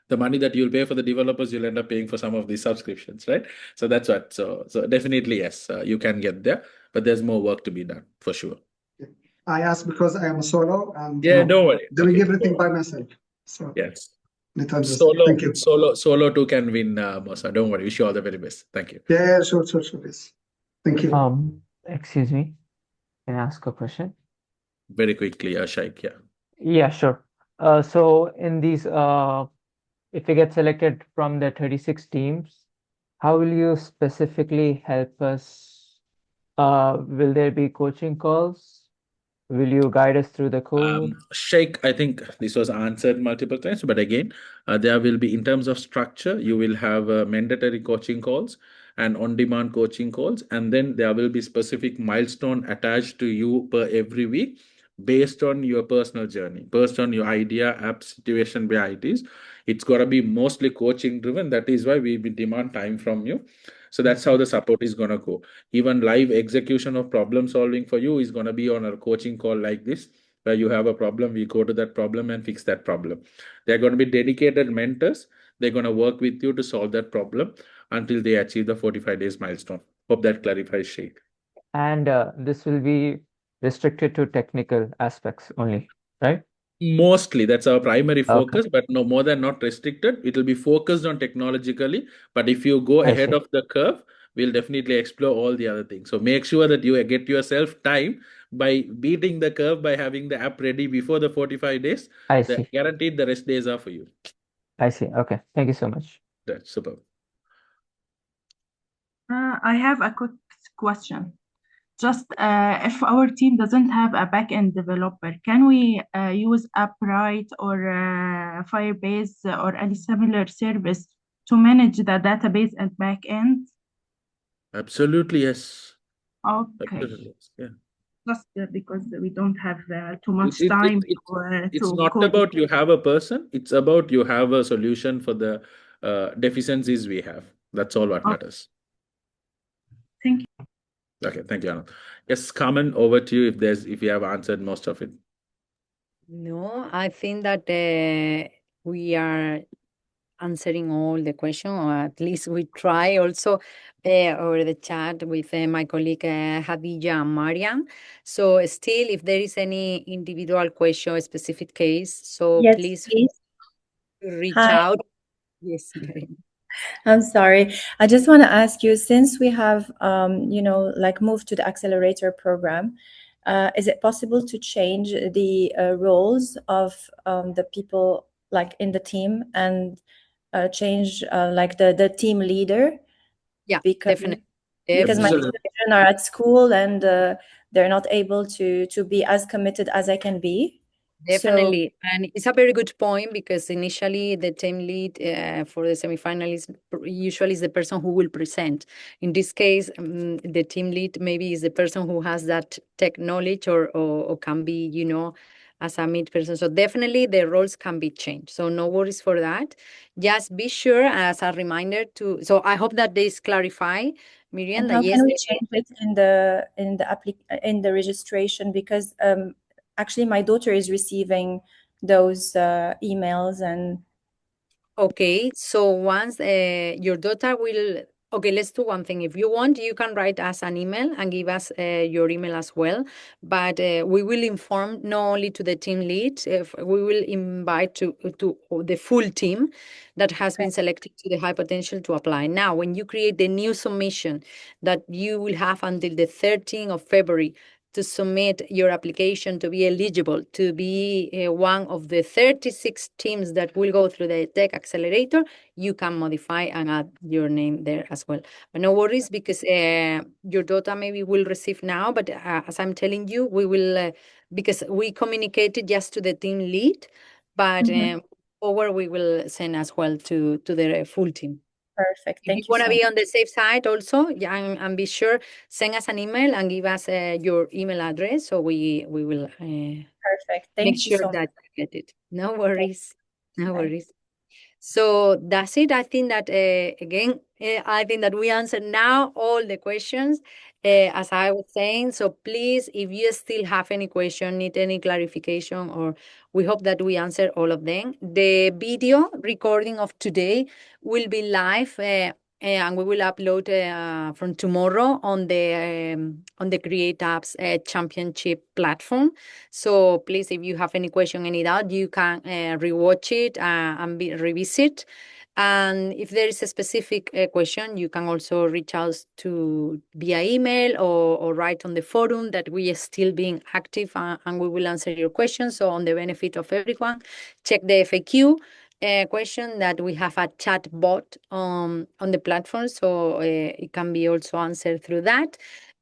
the money that you'll pay for the developers, you'll end up paying for some of these subscriptions, right? So that's what. So definitely yes, you can get there, but there's more work to be done for sure. I asked because I am a solo and Yeah, don't worry. doing Okay. everything by myself. So yes, let understand. Thank you. Solo too can win, Mosa. Don't worry. Wish you all the very best. Thank you. Yeah, sure. Yes. Thank you. Excuse me. Can I ask a question? Very quickly, Shaikh. Yeah. Yeah, sure. So in these, if you get selected from the 36 teams, how will you specifically help us? Will there be coaching calls? Will you guide us through the code? Sheikh, I think this was answered multiple times, but again, there will be, in terms of structure, you will have mandatory coaching calls and on-demand coaching calls, and then there will be specific milestone attached to you per every week based on your personal journey, based on your idea, app, situation, where it is. It's got to be mostly coaching driven. That is why we demand time from you. So that's how the support is going to go. Even live execution of problem solving for you is going to be on a coaching call like this, where you have a problem, we go to that problem and fix that problem. They're going to be dedicated mentors. They're going to work with you to solve that problem until they achieve the 45 days milestone. Hope that clarifies, Sheikh. And this will be restricted to technical aspects only, right? Mostly, that's our primary Okay. focus, but no more than not restricted. It will be focused on technologically, but if you go I ahead see. of the curve, we'll definitely explore all the other things. So make sure that you get yourself time by beating the curve, by having the app ready before the 45 days. I The see. guaranteed the rest days are for you. I see. Okay. Thank you so much. That's super. I have a quick question. Just if our team doesn't have a back-end developer, can we use Upright or Firebase or any similar service to manage the database and back-end? Absolutely, yes. Okay. Absolutely, yes. Yeah. Just because we don't have too much It, time it's to not code. about you have a person, it's about you have a solution for the deficiencies we have. That's all what matters. Thank you. Okay, thank you, Anand. Yes, Carmen, over to you if you have answered most of it. No, I think that we are answering all the question, or at least we try also over the chat with my colleague Hadija and Mariam. So still, if there is any individual question, a specific case, so Yes, please reach Hi. out. Yes, Mariam. I'm sorry. I just want to ask you, since we have, like moved to the Accelerator program, is it possible to change the roles of the people like in the team and change like the team leader? Yeah, because definitely. because my Absolutely. children are at school and they're not able to be as committed as I can be. Definitely. And it's a very good point, because initially the team lead for the semifinalists usually is the person who will present. In this case, the team lead maybe is the person who has that tech knowledge or can be, as a mid person. So definitely the roles can be changed. So no worries for that. Just be sure as a reminder to, so I hope that this clarify, Miriam, And that how yes, can we change it in the registration? Because actually my daughter is receiving those emails and okay, so once your daughter will, okay, let's do one thing. If you want, you can write us an email and give us your email as well. But we will inform not only to the team lead, if we will invite to the full team that has been selected to the high potential to apply. Now, when you create the new submission that you will have until the 13th of February to submit your application to be eligible to be one of the 36 teams that will go through the Tech Accelerator, you can modify and add your name there as well. But no worries, because your daughter maybe will receive now, but as I'm telling you, we will, because we communicated just to the team lead, but over we will send as well to the full team. Perfect. If you Thank you want to so be much. on the safe side also, yeah, and be sure, send us an email and give us your email address, so we will Perfect. make Thank you sure so that much. you get it. No worries. No Bye. worries. So that's it. I think that, again, I think that we answered now all the questions, as I was saying. So please, if you still have any question, need any clarification, or we hope that we answer all of them. The video recording of today will be live, and we will upload from tomorrow on the Create Apps Championship platform. So please, if you have any question, any doubt, you can rewatch it and revisit. And if there is a specific question, you can also reach out to via email or write on the forum that we are still being active, and we will answer your questions. So on the benefit of everyone, check the FAQ question that we have a chat bot on the platform, so it can be also answered through that.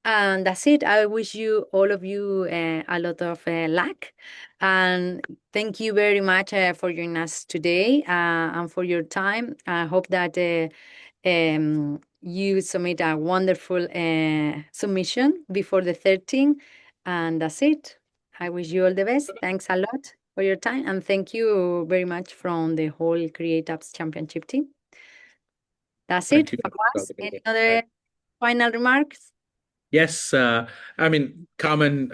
And that's it. I wish you, all of you, a lot of luck. And thank you very much for joining us today and for your time. I hope that you submit a wonderful submission before the 13th. And that's it. I wish you all the best. Thanks a lot for your time. And thank you very much from the whole Create Apps Championship team. That's Thank it. you. Fawaz, any other final remarks? Yes, I mean, common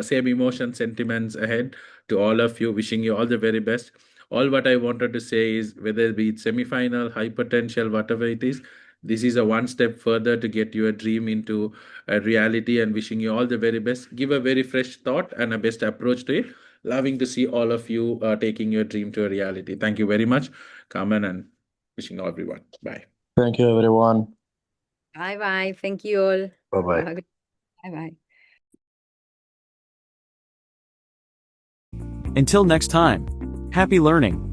same emotion sentiments ahead to all of you, wishing you all the very best. All what I wanted to say is, whether it be it semi-final, high potential, whatever it is, this is a one step further to get your dream into a reality, and wishing you all the very best. Give a very fresh thought and a best approach to it. Loving to see all of you taking your dream to a reality. Thank you very much, Carmen, and wishing everyone. Bye. Thank you, everyone. Bye-bye. Thank you all. Bye-bye. Bye-bye. Until next time, happy learning.